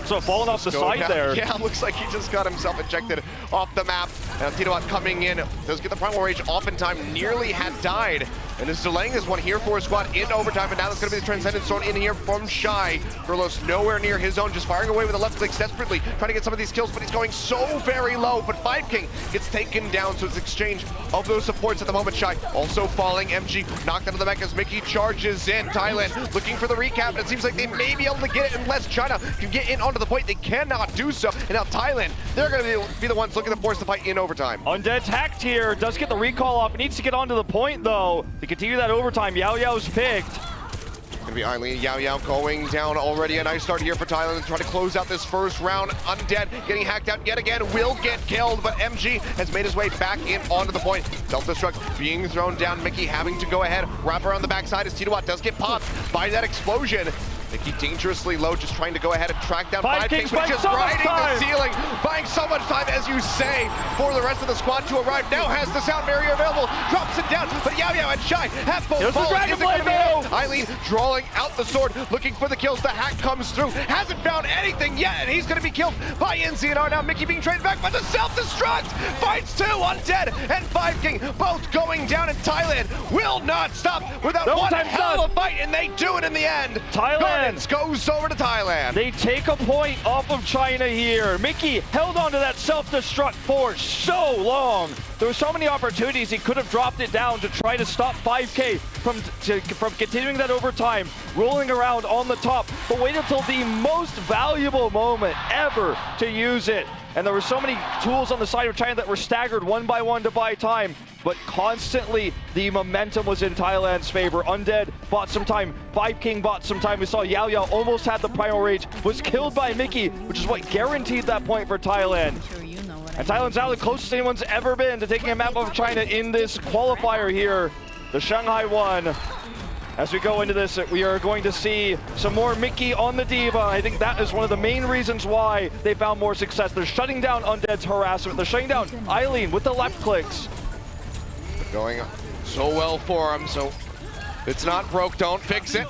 So falling off the side down. there. Yeah, looks like he just got himself ejected off the map. And Titawat coming in, does get the Primal Rage off in time, nearly had died. And is delaying this one here for his squad in overtime, but now there's going to be the Transcendence thrown in here from Shy. Kurlos nowhere near his own, just firing away with the left clicks desperately, trying to get some of these kills, but he's going so very low. But 5King gets taken down, so it's exchange of those supports at the moment. Shy also falling. MG knocked out of the back as Mickey charges in. Thailand looking for the recap, and it seems like they may be able to get it unless China can get in onto the point. They cannot do so. And now Thailand, they're going to be the ones looking to force the fight in overtime. Undead's hacked here, does get the recall off. Needs to get onto the point though to continue that overtime. Yao Yao's picked. Gonna be Eileen Yao Yao going down already. A nice start here for Thailand, trying to close out this first round. Undead getting hacked out yet again, will get killed, but MG has made his way back in onto the point. Self-destruct being thrown down. Mickey having to go ahead, wrap around the backside as Titawat does get popped by that explosion. Mickey dangerously low, just trying to go ahead and track down 5Kings, but just riding the ceiling, buying so much time, as you say, for the rest of the squad to arrive. Now has the sound barrier available, drops it down, but Yao Yao and Shy have both fallen. Is it going to be enough? Eileen drawing out the sword, looking for the kills. The hack comes through, hasn't found anything yet, and he's going to be killed by NCNR. Now Mickey being traded back, but the self-destruct finds two, Undead and 5King, both going down, and Thailand will not stop without one hell of a fight, and they do it in the end. Thailand goes over to Thailand. They take a point off of China here. Mickey held on to that self-destruct for so long. There were so many opportunities he could have dropped it down to try to stop 5K from continuing that overtime, rolling around on the top, but waited until the most valuable moment ever to use it. And there were so many tools on the side of China that were staggered one by one to buy time, but constantly the momentum was in Thailand's favor. Undead bought some time, 5King bought some time. We saw Yao Yao almost had the primal rage, was killed by Mickey, which is what guaranteed that point for Thailand. And Thailand's now the closest anyone's ever been to taking a map of China in this qualifier here, the Shanghai one. As we go into this, we are going to see some more Mickey on the Diva. I think that is one of the main reasons why they found more success. They're shutting down Undead's harassment. They're shutting down Eileen with the left clicks. Going so well for him, so it's not broke, don't fix it.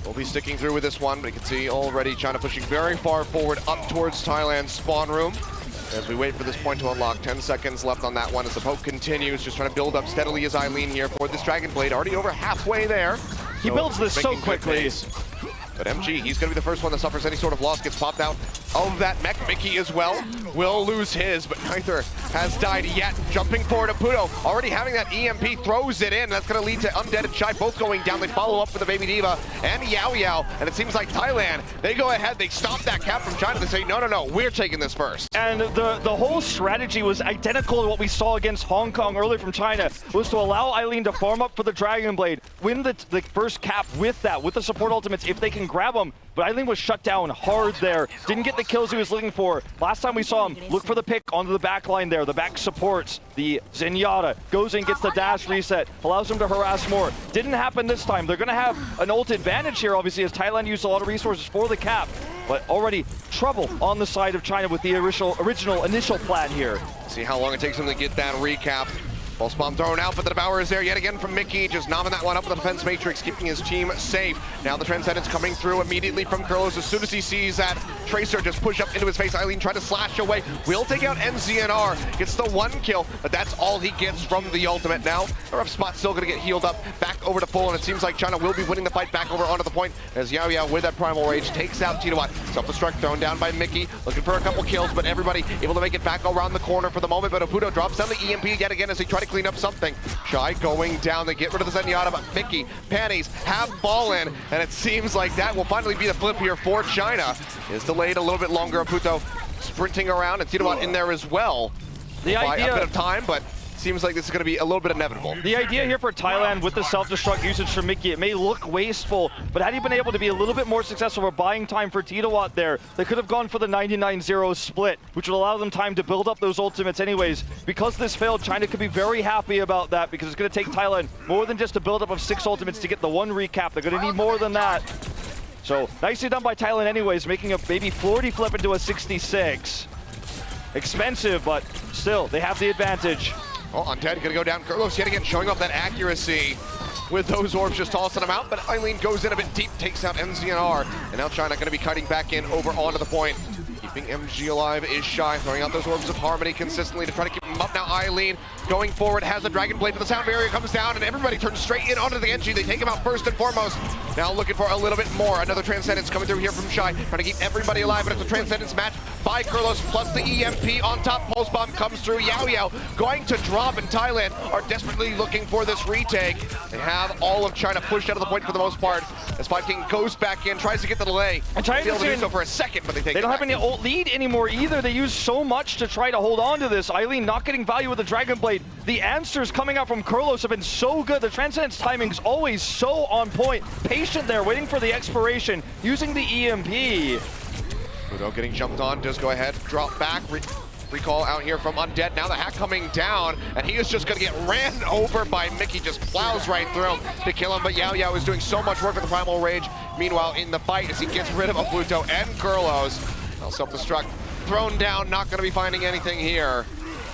We'll be sticking through with this one, but you can see already China pushing very far forward up towards Thailand's spawn room. As we wait for this point to unlock, 10 seconds left on that one as the poke continues, just trying to build up steadily as Eileen here for this Dragon Blade, already over halfway there. He builds this so quickly. But MG, he's going to be the first one that suffers any sort of loss, gets popped out of that mech. Mickey as well will lose his, but neither has died yet. Jumping forward, Puto already having that EMP, throws it in. That's going to lead to Undead and Shy both going down. They follow up with the Baby Diva and Yao Yao, and it seems like Thailand, they go ahead, they stop that cap from China. They say, no, no, no, we're taking this first. And the whole strategy was identical to what we saw against Hong Kong earlier from China, was to allow Eileen to farm up for the Dragon Blade, win the first cap with that, with the support ultimates, if they can grab them. But Eileen was shut down hard there. Didn't get the kills he was looking for. Last time we saw him, look for the pick onto the back line there. The back supports the Zenyatta. Goes in, gets the dash reset. Allows him to harass more. Didn't happen this time. They're going to have an ult advantage here, obviously, as Thailand used a lot of resources for the cap. But already trouble on the side of China with the initial plan here. See how long it takes him to get that recap. Pulse bomb thrown out, but the Devourer is there yet again from Mickey, just nomming that one up with the defense matrix, keeping his team safe. Now the Transcendence coming through immediately from Kurlos. As soon as he sees that Tracer just push up into his face, Eileen trying to slash away, will take out NCNR, gets the one kill, but that's all he gets from the ultimate. Now the rough spot still going to get healed up, back over to full, and it seems like China will be winning the fight back over onto the point, as Yao Yao with that primal rage takes out Titawat. Self-destruct thrown down by Mickey, looking for a couple kills, but everybody able to make it back around the corner for the moment. But Aputo drops down the EMP yet again as they try to clean up something. Shy going down, they get rid of the Zenyatta, but Mickey, Panties have fallen, and it seems like that will finally be the flip here for China. Is delayed a little bit longer. Aputo sprinting around, and Titawat in there as well. The idea, a bit of time, but seems like this is going to be a little bit inevitable. The idea here for Thailand with the self-destruct usage from Mickey, it may look wasteful, but had he been able to be a little bit more successful for buying time for Titawat there, they could have gone for the 99-0 split, which would allow them time to build up those ultimates anyways. Because this failed, China could be very happy about that, because it's going to take Thailand more than just a build-up of 6 ultimates to get the one recap. They're going to need more than that. So, nicely done by Thailand anyways, making a baby 40 flip into a 66. Expensive, but still, they have the advantage. Oh, Undead gonna go down. Kurlos yet again showing off that accuracy with those orbs, just tossing them out. But Eileen goes in a bit deep, takes out NCNR. And now China gonna be cutting back in over onto the point. Keeping MG alive is Shy, throwing out those orbs of harmony consistently to try to keep him up. Now Eileen going forward, has a Dragon Blade, but the sound barrier comes down and everybody turns straight in onto the Genji. They take him out first and foremost. Now looking for a little bit more. Another Transcendence coming through here from Shy, trying to keep everybody alive, but it's a Transcendence match by Kurlos, plus the EMP on top. Pulse Bomb comes through. Yao Yao going to drop, and Thailand are desperately looking for this retake. They have all of China pushed out of the point for the most part. as Five King goes back in, tries to get the delay. And China Be able to do doesn't so for a second, but they take They it don't back. have any ult lead anymore either. They use so much to try to hold on to this. Eileen not getting value with the Dragon Blade. The answers coming out from Kurlos have been so good. The Transcendence timing's always so on point. Patient there, waiting for the expiration, using the EMP. Udo getting jumped on, does go ahead, drop back, recall out here from Undead. Now the hack coming down, and he is just gonna get ran over by Mickey, just plows right through him to kill him, but Yao Yao is doing so much work with the Primal Rage. Meanwhile, in the fight, as he gets rid of Pluto and Kurlos, now self-destruct, thrown down, not gonna be finding anything here.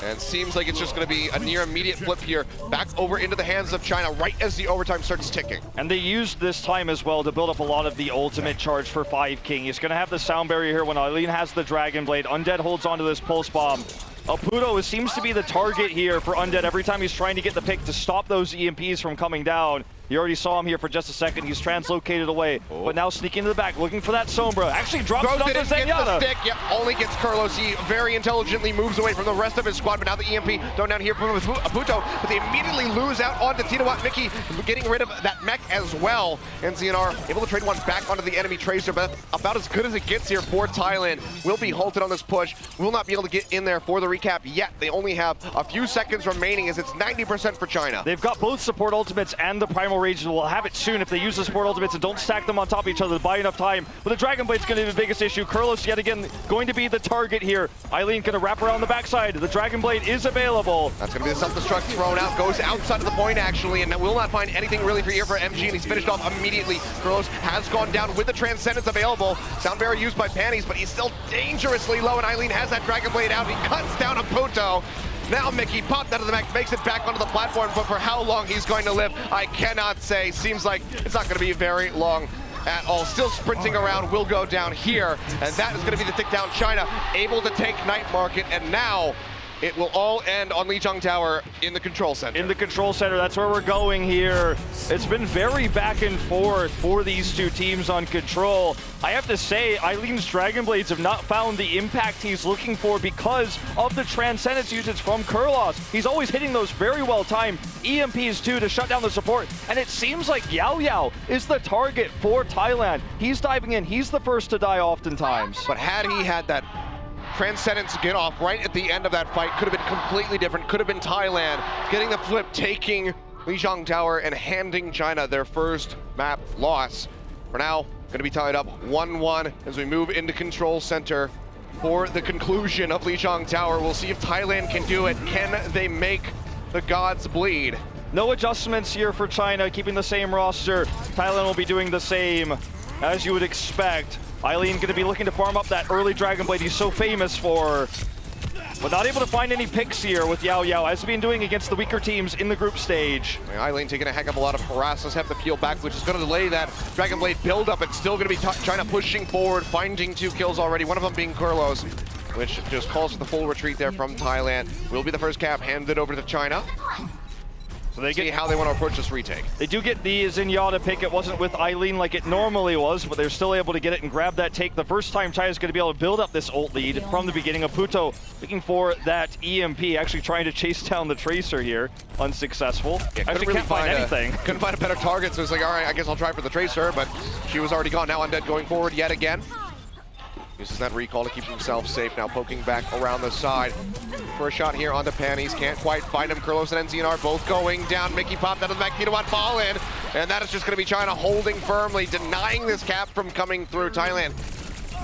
And seems like it's just going to be a near immediate flip here, back over into the hands of China right as the overtime starts ticking. And they used this time as well to build up a lot of the ultimate charge for Five King. He's going to have the sound barrier here when Eileen has the Dragon Blade. Undead holds onto this pulse bomb. Pluto seems to be the target here for Undead every time he's trying to get the pick to stop those EMPs from coming down. You already saw him here for just a second. He's translocated away, but now sneaking to the back, looking for that Sombra. Actually drops it onto Zenyatta. Stick. Yep, only gets Kurlos. He very intelligently moves away from the rest of his squad, but now the EMP thrown down here from Pluto, but they immediately lose out onto Tinawat. Mickey getting rid of that mech as well. And ZNR able to trade one back onto the enemy Tracer, but about as good as it gets here for Thailand. Will be halted on this push. Will not be able to get in there for the recap yet. They only have a few seconds remaining as it's 90% for China. They've got both support ultimates and the Primal Rage. Will have it soon if they use the support ultimates and don't stack them on top of each other to buy enough time. But the Dragon Blade's going to be the biggest issue. Kurlos yet again going to be the target here. Eileen going to wrap around the backside. The Dragon Blade is available. That's going to be the self-destruct thrown out. Goes outside of the point actually, and will not find anything really for here for MG, and he's finished off immediately. Kurlos has gone down with the Transcendence available. Sound barrier used by Panties, but he's still dangerously low, and Eileen has that Dragon Blade out. He cuts down a Puto. Now Mickey popped out of the mech, makes it back onto the platform, but for how long he's going to live, I cannot say. Seems like it's not going to be very long at all. Still sprinting around, will go down here, and that is going to be the tick down. China able to take Night Market, and now it will all end on Lijiang Tower in the control center. In the control center, that's where we're going here. It's been very back and forth for these two teams on control. I have to say, Eileen's Dragon Blades have not found the impact he's looking for because of the Transcendence usage from Kurlos. He's always hitting those very well timed EMPs too to shut down the support. And it seems like Yao Yao is the target for Thailand. He's diving in, he's the first to die oftentimes. But had he had that Transcendence get off right at the end of that fight, could have been completely different. Could have been Thailand getting the flip, taking Lijiang Tower and handing China their first map loss. For now, going to be tied up 1-1 as we move into control center for the conclusion of Lijiang Tower. We'll see if Thailand can do it. Can they make the gods bleed? No adjustments here for China, keeping the same roster. Thailand will be doing the same, as you would expect. Eileen going to be looking to farm up that early Dragon Blade he's so famous for, but not able to find any picks here with Yao Yao, as he's been doing against the weaker teams in the group stage. Eileen taking a heck of a lot of harassers, have to peel back, which is going to delay that Dragon Blade build-up. It's still going to be China pushing forward, finding 2 kills already, one of them being Kurlos, which just calls for the full retreat there from Thailand. Will be the first cap handed over to China. So they see how they want to approach this retake. They do get the Zenyatta pick. It wasn't with Eileen like it normally was, but they're still able to get it and grab that take. The first time China's going to be able to build up this ult lead from the beginning. Of Puto looking for that EMP, actually trying to chase down the Tracer here. Unsuccessful. Yeah, actually really can't find anything. Couldn't find a better target, so it's like, all right, I guess I'll try for the Tracer, but she was already gone. Now Undead going forward yet again. Uses that recall to keep himself safe. Now poking back around the side for a shot here onto Panties. Can't quite find him. Kurlos and NZNR both going down. Mickey popped out of the back. Tinawat fall in. And that is just going to be China holding firmly, denying this cap from coming through. Thailand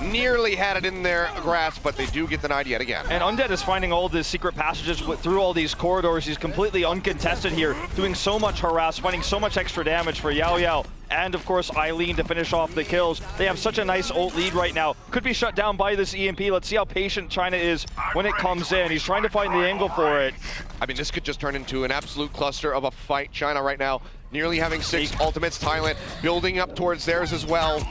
nearly had it in their grasp, but they do get denied yet again. And Undead is finding all the secret passages through all these corridors. He's completely uncontested here, doing so much harass, finding so much extra damage for Yao Yao. And of course, Eileen to finish off the kills. They have such a nice ult lead right now. Could be shut down by this EMP. Let's see how patient China is when it comes in. He's trying to find the angle for it. I mean, this could just turn into an absolute cluster of a fight. China right now nearly having 6 ultimates. Thailand building up towards theirs as well.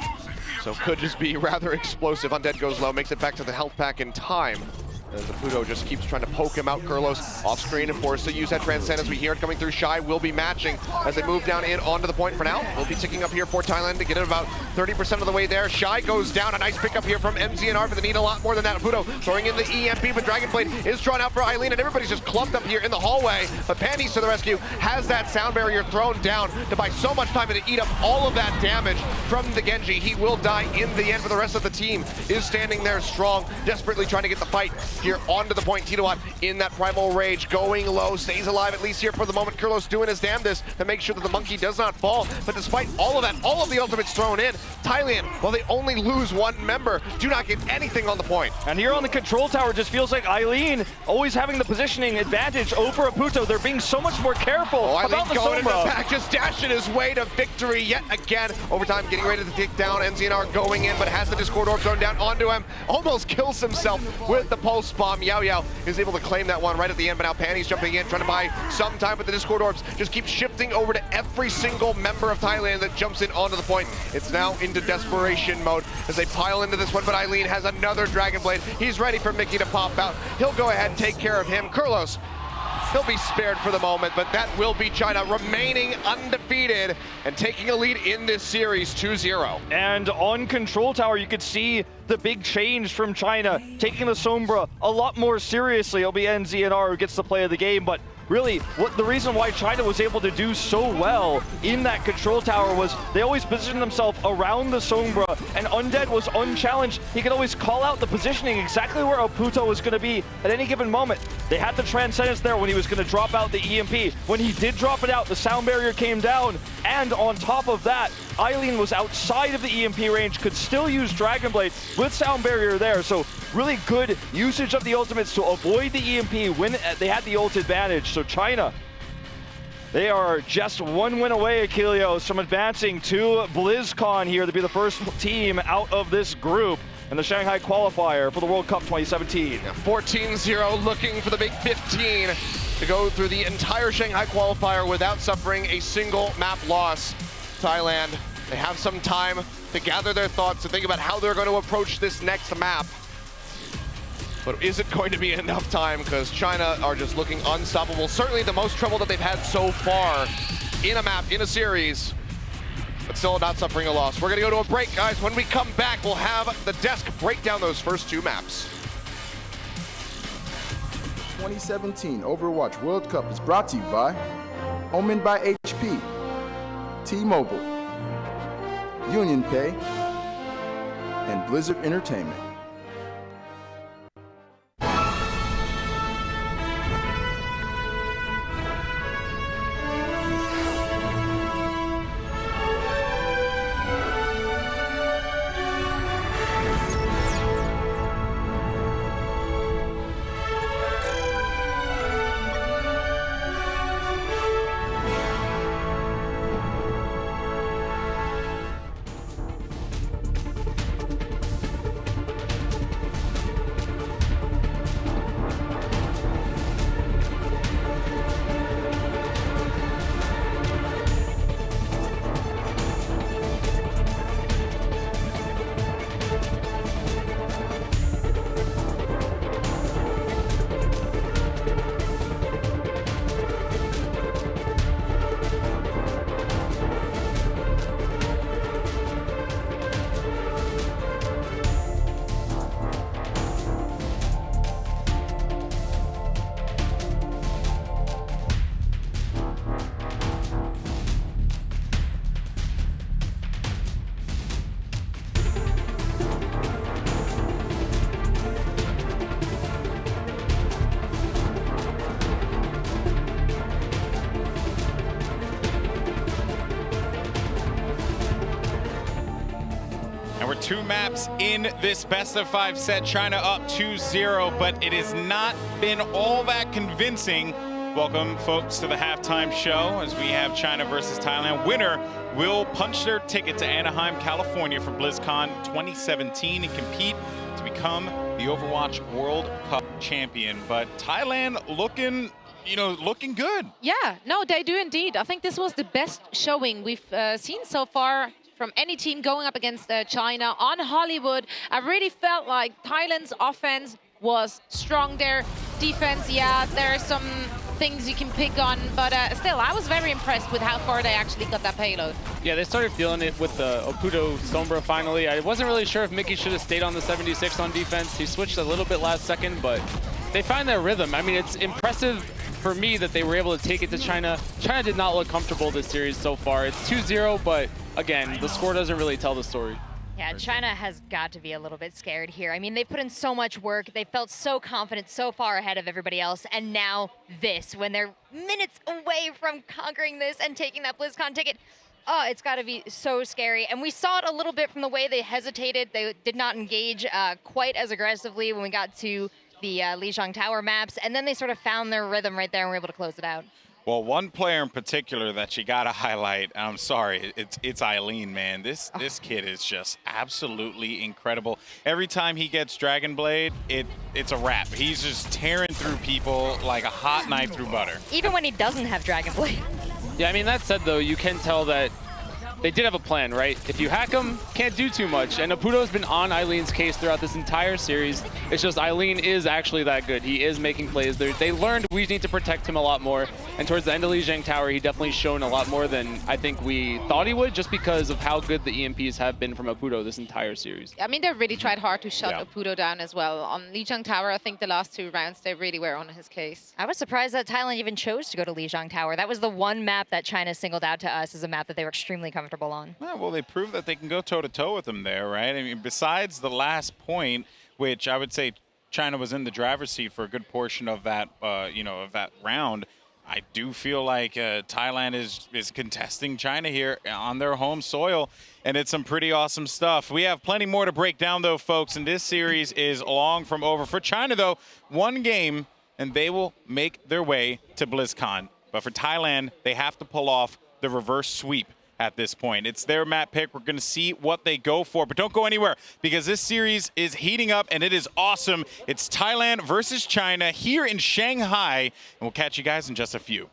So could just be rather explosive. Undead goes low, makes it back to the health pack in time. As the Pluto just keeps trying to poke him out. Kurlos off screen and forced to use that Transcend as we hear it coming through. Shy will be matching as they move down in onto the point for now. We'll be ticking up here for Thailand to get it about 30% of the way there. Shy goes down. A nice pickup here from MZNR, but they need a lot more than that. Pluto throwing in the EMP, but Dragonblade is drawn out for Eileen, and everybody's just clumped up here in the hallway. But Panties to the rescue, has that sound barrier thrown down to buy so much time and to eat up all of that damage from the Genji. He will die in the end, but the rest of the team is standing there strong, desperately trying to get the fight here onto the point. Titowat in that primal rage, going low, stays alive at least here for the moment. Kurlos doing his damnedest to make sure that the monkey does not fall. But despite all of that, all of the ultimates thrown in, Thailand, while they only lose one member, do not get anything on the point. And here on the control tower, just feels like Eileen always having the positioning advantage over Aputo. They're being so much more careful about the going into Sombra. attack, just dashing his way to victory yet again. Overtime getting ready to take down. NZNR going in, but has the Discord Orb thrown down onto him. Almost kills himself with the pulse bomb. Yao Yao is able to claim that one right at the end, but now Panty's jumping in, trying to buy some time with the Discord Orbs. Just keep shifting over to every single member of Thailand that jumps in onto the point. It's now into desperation mode as they pile into this one, but Eileen has another Dragon Blade. He's ready for Mickey to pop out. He'll go ahead and take care of him. Kurlos, he'll be spared for the moment, but that will be China remaining undefeated and taking a lead in this series 2-0. And on control tower, you could see the big change from China, taking the Sombra a lot more seriously. It'll be NZNR who gets the play of the game, but really, what the reason why China was able to do so well in that control tower was they always positioned themselves around the Sombra, and Undead was unchallenged. He could always call out the positioning exactly where Aputo was going to be at any given moment. They had the Transcendence there when he was going to drop out the EMP. When he did drop it out, the sound barrier came down, and on top of that, Eileen was outside of the EMP range, could still use Dragon Blade with sound barrier there, so really good usage of the ultimates to avoid the EMP when they had the ult advantage. So China, they are just one win away, Achilleos, from advancing to BlizzCon here to be the first team out of this group in the Shanghai Qualifier for the World Cup 2017. 14-0, looking for the big 15 to go through the entire Shanghai Qualifier without suffering a single map loss. Thailand, they have some time to gather their thoughts, to think about how they're going to approach this next map. But is it going to be enough time? Because China are just looking unstoppable. Certainly the most trouble that they've had so far in a map, in a series, but still not suffering a loss. We're gonna go to a break, guys. When we come back, we'll have the desk break down those first two maps. 2017 Overwatch World Cup is brought to you by Omen by HP, T-Mobile, Union Pay, and Blizzard Entertainment. And we're 2 maps in this best of 5 set. China up 2-0, but it has not been all that convincing. Welcome, folks, to the halftime show as we have China versus Thailand. Winner will punch their ticket to Anaheim, California for BlizzCon 2017 and compete to become the Overwatch World Cup champion. But Thailand looking, looking good. Yeah, no, they do indeed. I think this was the best showing we've seen so far from any team going up against China on Hollywood. I really felt like Thailand's offense was strong there. Defense, yeah, there are some things you can pick on, but still, I was very impressed with how far they actually got that payload. Yeah, they started feeling it with the Oputo Sombra finally. I wasn't really sure if Mickey should have stayed on the 76 on defense. He switched a little bit last second, but they find their rhythm. I mean, it's impressive for me that they were able to take it to China. China did not look comfortable this series so far. It's 2-0, but again, the score doesn't really tell the story. Yeah, China has got to be a little bit scared here. I mean, they put in so much work. They felt so confident, so far ahead of everybody else. And now this, when they're minutes away from conquering this and taking that BlizzCon ticket, oh, it's got to be so scary. And we saw it a little bit from the way they hesitated. They did not engage quite as aggressively when we got to the Lijiang Tower maps. And then they sort of found their rhythm right there and were able to close it out. Well, one player in particular that you got to highlight, I'm sorry, it's Eileen, man. This kid is just absolutely incredible. Every time he gets Dragon Blade, it's a wrap. He's just tearing through people like a hot knife through butter. Even when he doesn't have Dragon Blade. Yeah, I mean, that said, though, you can tell that they did have a plan, right? If you hack him, can't do too much. And Oputo's been on Eileen's case throughout this entire series. It's just Eileen is actually that good. He is making plays. They learned we need to protect him a lot more. And towards the end of Lijiang Tower, he definitely shown a lot more than I think we thought he would, just because of how good the EMPs have been from Oputo this entire series. I mean, they really tried hard to shut Oputo down as well. On Lijiang Tower, I think the last 2 rounds, they really were on his case. I was surprised that Thailand even chose to go to Lijiang Tower. That was the one map that China singled out to us as a map that they were extremely comfortable on. Yeah, well, they proved that they can go toe-to-toe with them there, right? I mean, besides the last point, which I would say China was in the driver's seat for a good portion of that, of that round, I do feel like Thailand is contesting China here on their home soil, and it's some pretty awesome stuff. We have plenty more to break down, though, folks, and this series is long from over. For China, though, 1 game, and they will make their way to BlizzCon. But for Thailand, they have to pull off the reverse sweep at this point. It's their map pick. We're going to see what they go for, but don't go anywhere because this series is heating up and it is awesome. It's Thailand versus China here in Shanghai, and we'll catch you guys in just a few.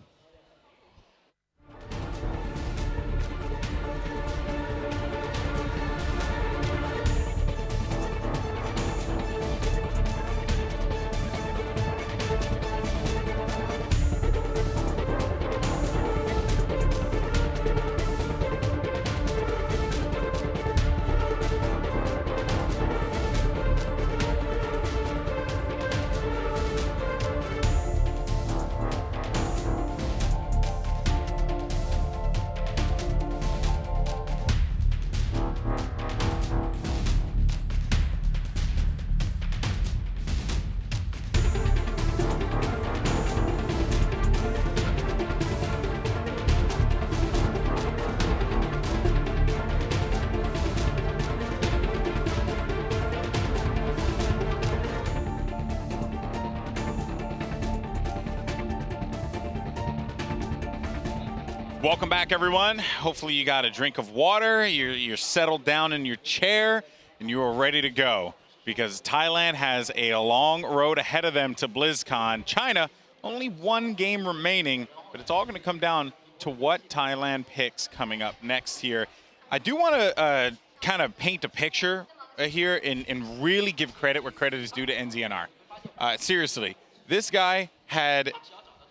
Welcome back, everyone. Hopefully you got a drink of water, you're settled down in your chair, and you are ready to go because Thailand has a long road ahead of them to BlizzCon. China, only 1 game remaining, but it's all going to come down to what Thailand picks coming up next here. I do want to kind of paint a picture here and really give credit where credit is due to NZNR. Seriously, this guy had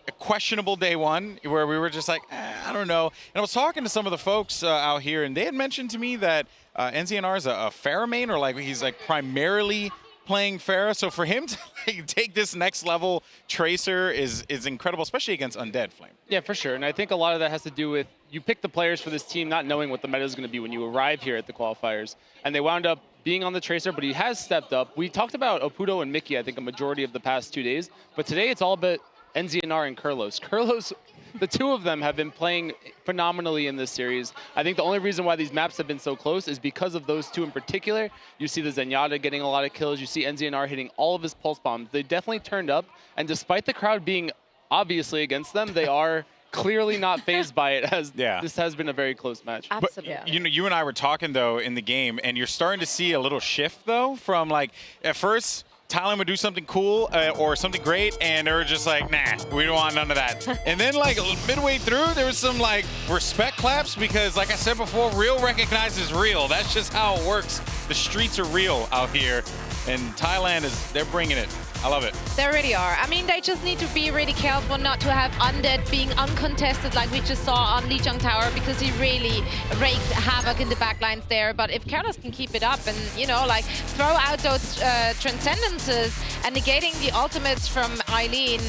a questionable day 1 where we were just like, I don't know. And I was talking to some of the folks out here, and they had mentioned to me that NZNR is a Pharah main, or like he's like primarily playing Pharah. So for him to like, take this next level Tracer is incredible, especially against Undead Flame. Yeah, for sure. And I think a lot of that has to do with you pick the players for this team not knowing what the meta is going to be when you arrive here at the qualifiers. And they wound up being on the Tracer, but he has stepped up. We talked about Oputo and Mickey, I think, a majority of the past 2 days. But today it's all about NZNR and Kurlos. Kurlos, the 2 of them have been playing phenomenally in this series. I think the only reason why these maps have been so close is because of those 2 in particular. You see the Zenyatta getting a lot of kills. You see NZNR hitting all of his pulse bombs. They definitely turned up, and despite the crowd being obviously against them, they are clearly not fazed by it, as this has been a very close match. Absolutely. But, you and I were talking, though, in the game, and you're starting to see a little shift, though, from, like, at first, Thailand would do something cool or something great, and they were just like, nah, we don't want none of that. And then, like, midway through, there was some, like, respect claps because, like I said before, real recognizes real. That's just how it works. The streets are real out here, and Thailand they're bringing it. I love it. They really are. I mean, they just need to be really careful not to have Undead being uncontested like we just saw on Lijiang Tower, because he really wreaked havoc in the backlines there. But if Carlos can keep it up and, you know, like throw out those transcendences and negating the ultimates from Eileen,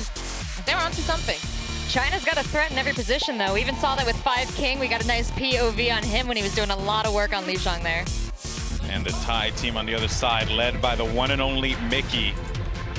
they're onto something. China's got a threat in every position, though. We even saw that with 5 King. We got a nice POV on him when he was doing a lot of work on Lijiang there. And the Thai team on the other side, led by the one and only Mickey.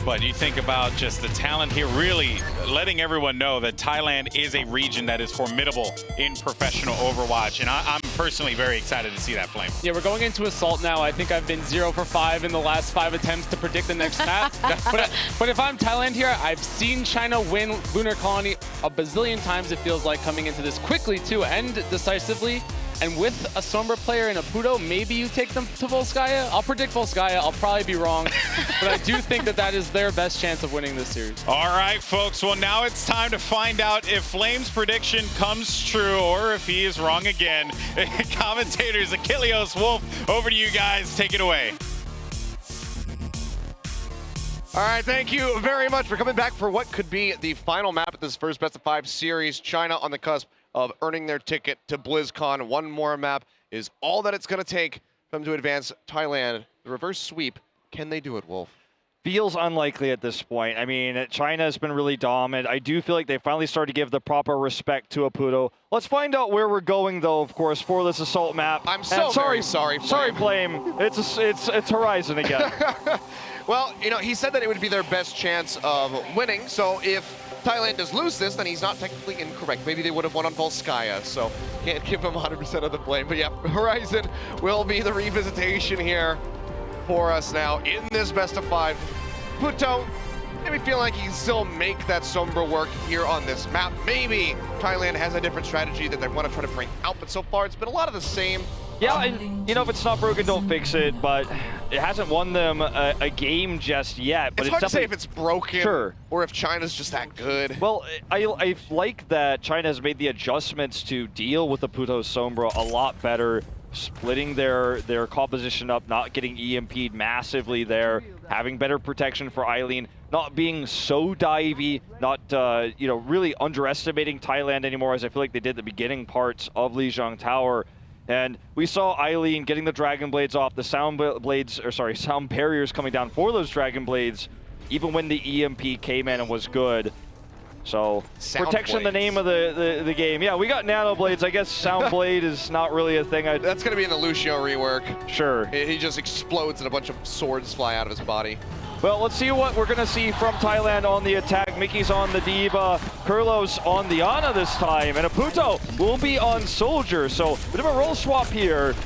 But you think about just the talent here, really letting everyone know that Thailand is a region that is formidable in professional Overwatch. And I'm personally very excited to see that, Flame. Yeah, we're going into Assault now. I think I've been 0 for 5 in the last 5 attempts to predict the next map. But if I'm Thailand here, I've seen China win Lunar Colony a bazillion times, it feels like, coming into this quickly, too, and decisively. And with a Sombra player in a Puto, maybe you take them to Volskaya. I'll predict Volskaya. I'll probably be wrong. But I do think that that is their best chance of winning this series. All right, folks. Well, now it's time to find out if Flame's prediction comes true or if he is wrong again. Commentators, Achilleos, Wolf, over to you guys. Take it away. All right, thank you very much for coming back for what could be the final map at this first best of 5 series. China on the cusp of earning their ticket to BlizzCon. One more map is all that it's going to take for them to advance. Thailand, the reverse sweep. Can they do it, Wolf? Feels unlikely at this point. I mean, China has been really dominant. I do feel like they finally started to give the proper respect to Aputo. Let's find out where we're going, though, of course, for this Assault map. I'm so sorry, Flame. Sorry, Flame. It's Horizon again. Well, you know, he said that it would be their best chance of winning, so if Thailand does lose this, then he's not technically incorrect. Maybe they would have won on Volskaya, so can't give him 100% of the blame. But yeah, Horizon will be the revisitation here for us now in this best of 5. Puto, maybe feel like he can still make that Sombra work here on this map. Maybe Thailand has a different strategy that they want to try to bring out, but so far it's been a lot of the same. Yeah, and, you know, if it's not broken, don't fix it, but it hasn't won them a game just yet. But it's hard to say if it's broken, sure, or if China's just that good. Well, I like that China has made the adjustments to deal with the Puto Sombra a lot better, splitting their composition up, not getting EMP'd massively there, having better protection for Eileen, not being so divey, not you know, really underestimating Thailand anymore, as I feel like they did the beginning parts of Lijiang Tower. And we saw Eileen getting the Dragon Blades off, the sound barriers coming down for those Dragon Blades, even when the EMP came in and was good. So, sound protection, blades. the name of the game. Yeah, we got Nano Blades. I guess Sound Blade is not really a thing. That's going to be in the Lucio rework. Sure. He just explodes and a bunch of swords fly out of his body. Well, let's see what we're going to see from Thailand on the attack. Mickey's on the Diva, Kurlos on the Ana this time, and Aputo will be on Soldier. So, bit of a role swap here.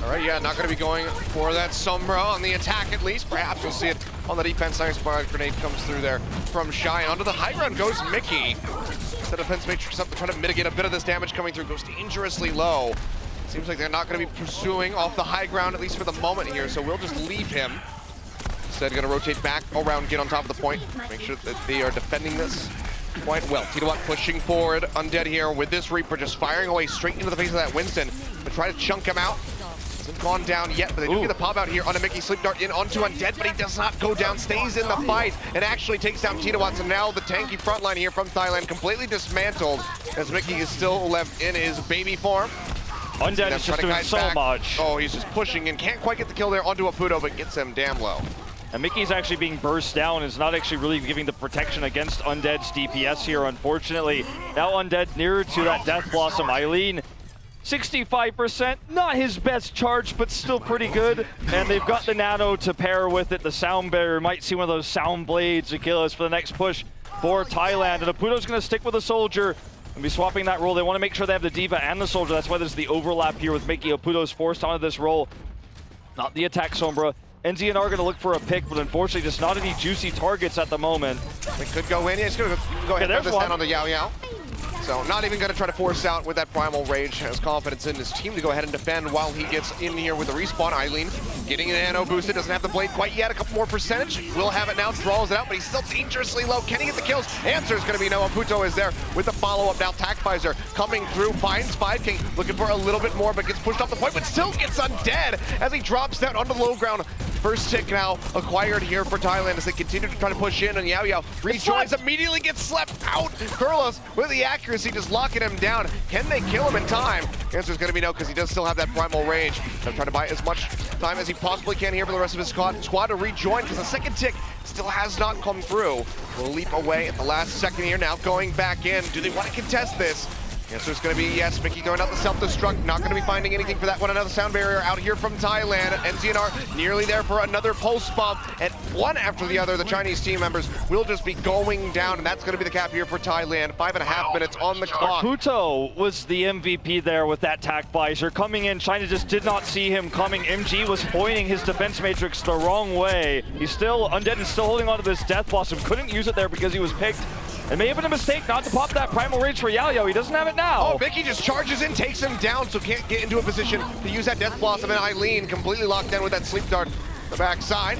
All right, yeah, not going to be going for that Sombra on the attack at least. Perhaps we'll see it on the defense. Nice bar grenade comes through there from Shy. Onto the high ground goes Mickey. The defense matrix up to try to mitigate a bit of this damage coming through. Goes dangerously low. Seems like they're not going to be pursuing off the high ground, at least for the moment here, so we'll just leave him. Instead, going to rotate back around, get on top of the point. Make sure that they are defending this quite well. Tito pushing forward. Undead here with this Reaper just firing away straight into the face of that Winston. But try to chunk him out. Hasn't gone down yet, but they do get the pop out here onto Mickey. Sleep Dart in onto Undead, but he does not go down. Stays in the fight and actually takes down Tito. So now the tanky front line here from Thailand completely dismantled as Mickey is still left in his baby form. Undead is just doing so much. Oh, he's just pushing and can't quite get the kill there onto Aputo, but gets him damn low. And Mickey's actually being burst down, is not actually really giving the protection against Undead's DPS here, unfortunately. Now Undead nearer to that Death Blossom. Eileen, 65%, not his best charge, but still pretty good. And they've got the Nano to pair with it. The Sound Barrier, might see one of those Sound Blades to kill us for the next push for Thailand. And Aputo's gonna stick with the Soldier and be swapping that role. They wanna make sure they have the Diva and the Soldier. That's why there's the overlap here with Mickey. Aputo's forced onto this role, not the attack Sombra. NZ and are going to look for a pick, but unfortunately just not any juicy targets at the moment. It could go in. Yeah, it's going to go ahead and put this down on the Yao Yao. So not even going to try to force out with that Primal Rage. Has confidence in his team to go ahead and defend while he gets in here with the respawn. Eileen getting an Nano boosted. Doesn't have the blade quite yet. A couple more percentage. Will have it now. Draws it out, but he's still dangerously low. Can he get the kills? Answer is going to be no. Aputo is there with the follow-up now. Tackvisor coming through. Finds 5 King. Looking for a little bit more, but gets pushed off the point, but still gets undead as he drops down onto the low ground. First tick now acquired here for Thailand as they continue to try to push in, and Yao Yao rejoins, immediately gets slept out. Kurlos with the accuracy, just locking him down. Can they kill him in time? The answer is going to be no, because he does still have that primal rage. They're trying to buy as much time as he possibly can here for the rest of his squad to rejoin, because the second tick still has not come through. Will leap away at the last second here, now going back in. Do they want to contest this? The answer is going to be yes. Mickey throwing out the self-destruct, not going to be finding anything for that one. Another sound barrier out here from Thailand. NZNR nearly there for another pulse bomb. And one after the other, the Chinese team members will just be going down, and that's going to be the cap here for Thailand. 5.5 minutes on the clock. Puto was the MVP there with that tac visor. Coming in, China just did not see him coming. MG was pointing his defense matrix the wrong way. He's still, Undead is still holding on to this Death Blossom. Couldn't use it there because he was picked. It may have been a mistake not to pop that primal rage for Yao Yao. He doesn't have it now. Oh, Mickey just charges in, takes him down, so can't get into a position to use that Death Blossom, and Eileen completely locked in with that Sleep Dart the backside.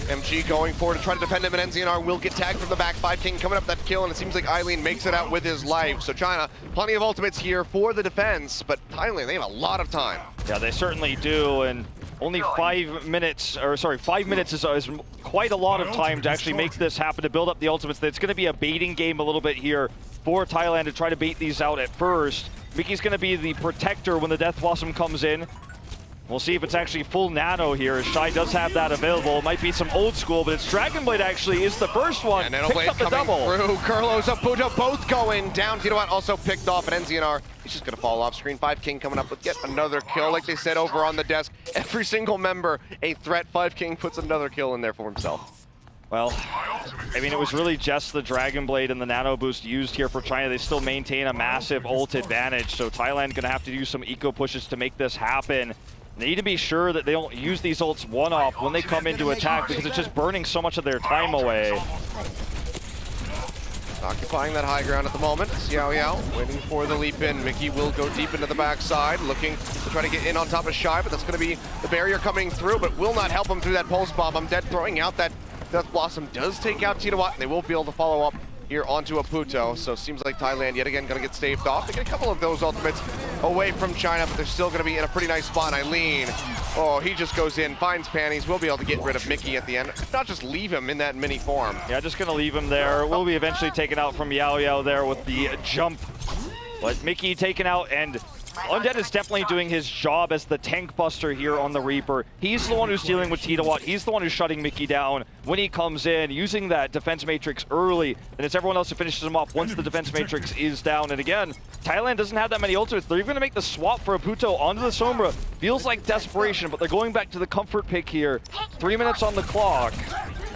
MG going forward to try to defend him, and NZNR will get tagged from the back. 5King coming up that kill, and it seems like Eileen makes it out with his life. So China, plenty of ultimates here for the defense, but Thailand, they have a lot of time. Yeah, they certainly do, and only 5 minutes, or sorry, 5 minutes is quite a lot of time to actually make this happen, to build up the ultimates. It's going to be a baiting game a little bit here for Thailand to try to bait these out at first. Mickey's going to be the protector when the Death Blossom comes in. We'll see if it's actually full nano here, as Shy does have that available. It might be some old school, but it's Dragon Blade actually is the first one. And Nanoblade up the coming double. through. Kurlos, Aputo both going down. Tito also picked off, and NZNR, he's just going to fall off screen. 5King coming up with yet another kill, like they said over on the desk. Every single member a threat. 5King puts another kill in there for himself. Well, I mean, it was really just the Dragon Blade and the Nano Boost used here for China. They still maintain a massive ult advantage, so Thailand going to have to do some eco pushes to make this happen. They need to be sure that they don't use these ults one-off when they come into attack, because it's just burning so much of their time away. Occupying that high ground at the moment. Yao Yao waiting for the leap in. Mickey will go deep into the backside, looking to try to get in on top of Shy, but that's going to be the barrier coming through, but will not help him through that pulse bomb. I'm dead throwing out that Death Blossom does take out Tito, and they will be able to follow up here onto Aputo. So seems like Thailand yet again going to get staved off. They get a couple of those ultimates away from China, but they're still going to be in a pretty nice spot. Eileen, oh, he just goes in, finds panties. We'll be able to get rid of Mickey at the end, not just leave him in that mini form. Yeah, just going to leave him there. Will be eventually taken out from Yao Yao there with the jump. But Mickey taken out, and Undead is definitely doing his job as the tank buster here on the Reaper. He's the one who's dealing with Tito. He's the one who's shutting Mickey down when he comes in, using that defense matrix early, and it's everyone else who finishes him off once the defense matrix is down. And again, Thailand doesn't have that many ultimates. They're even going to make the swap for Aputo onto the Sombra. Feels like desperation, but they're going back to the comfort pick here. 3 minutes on the clock.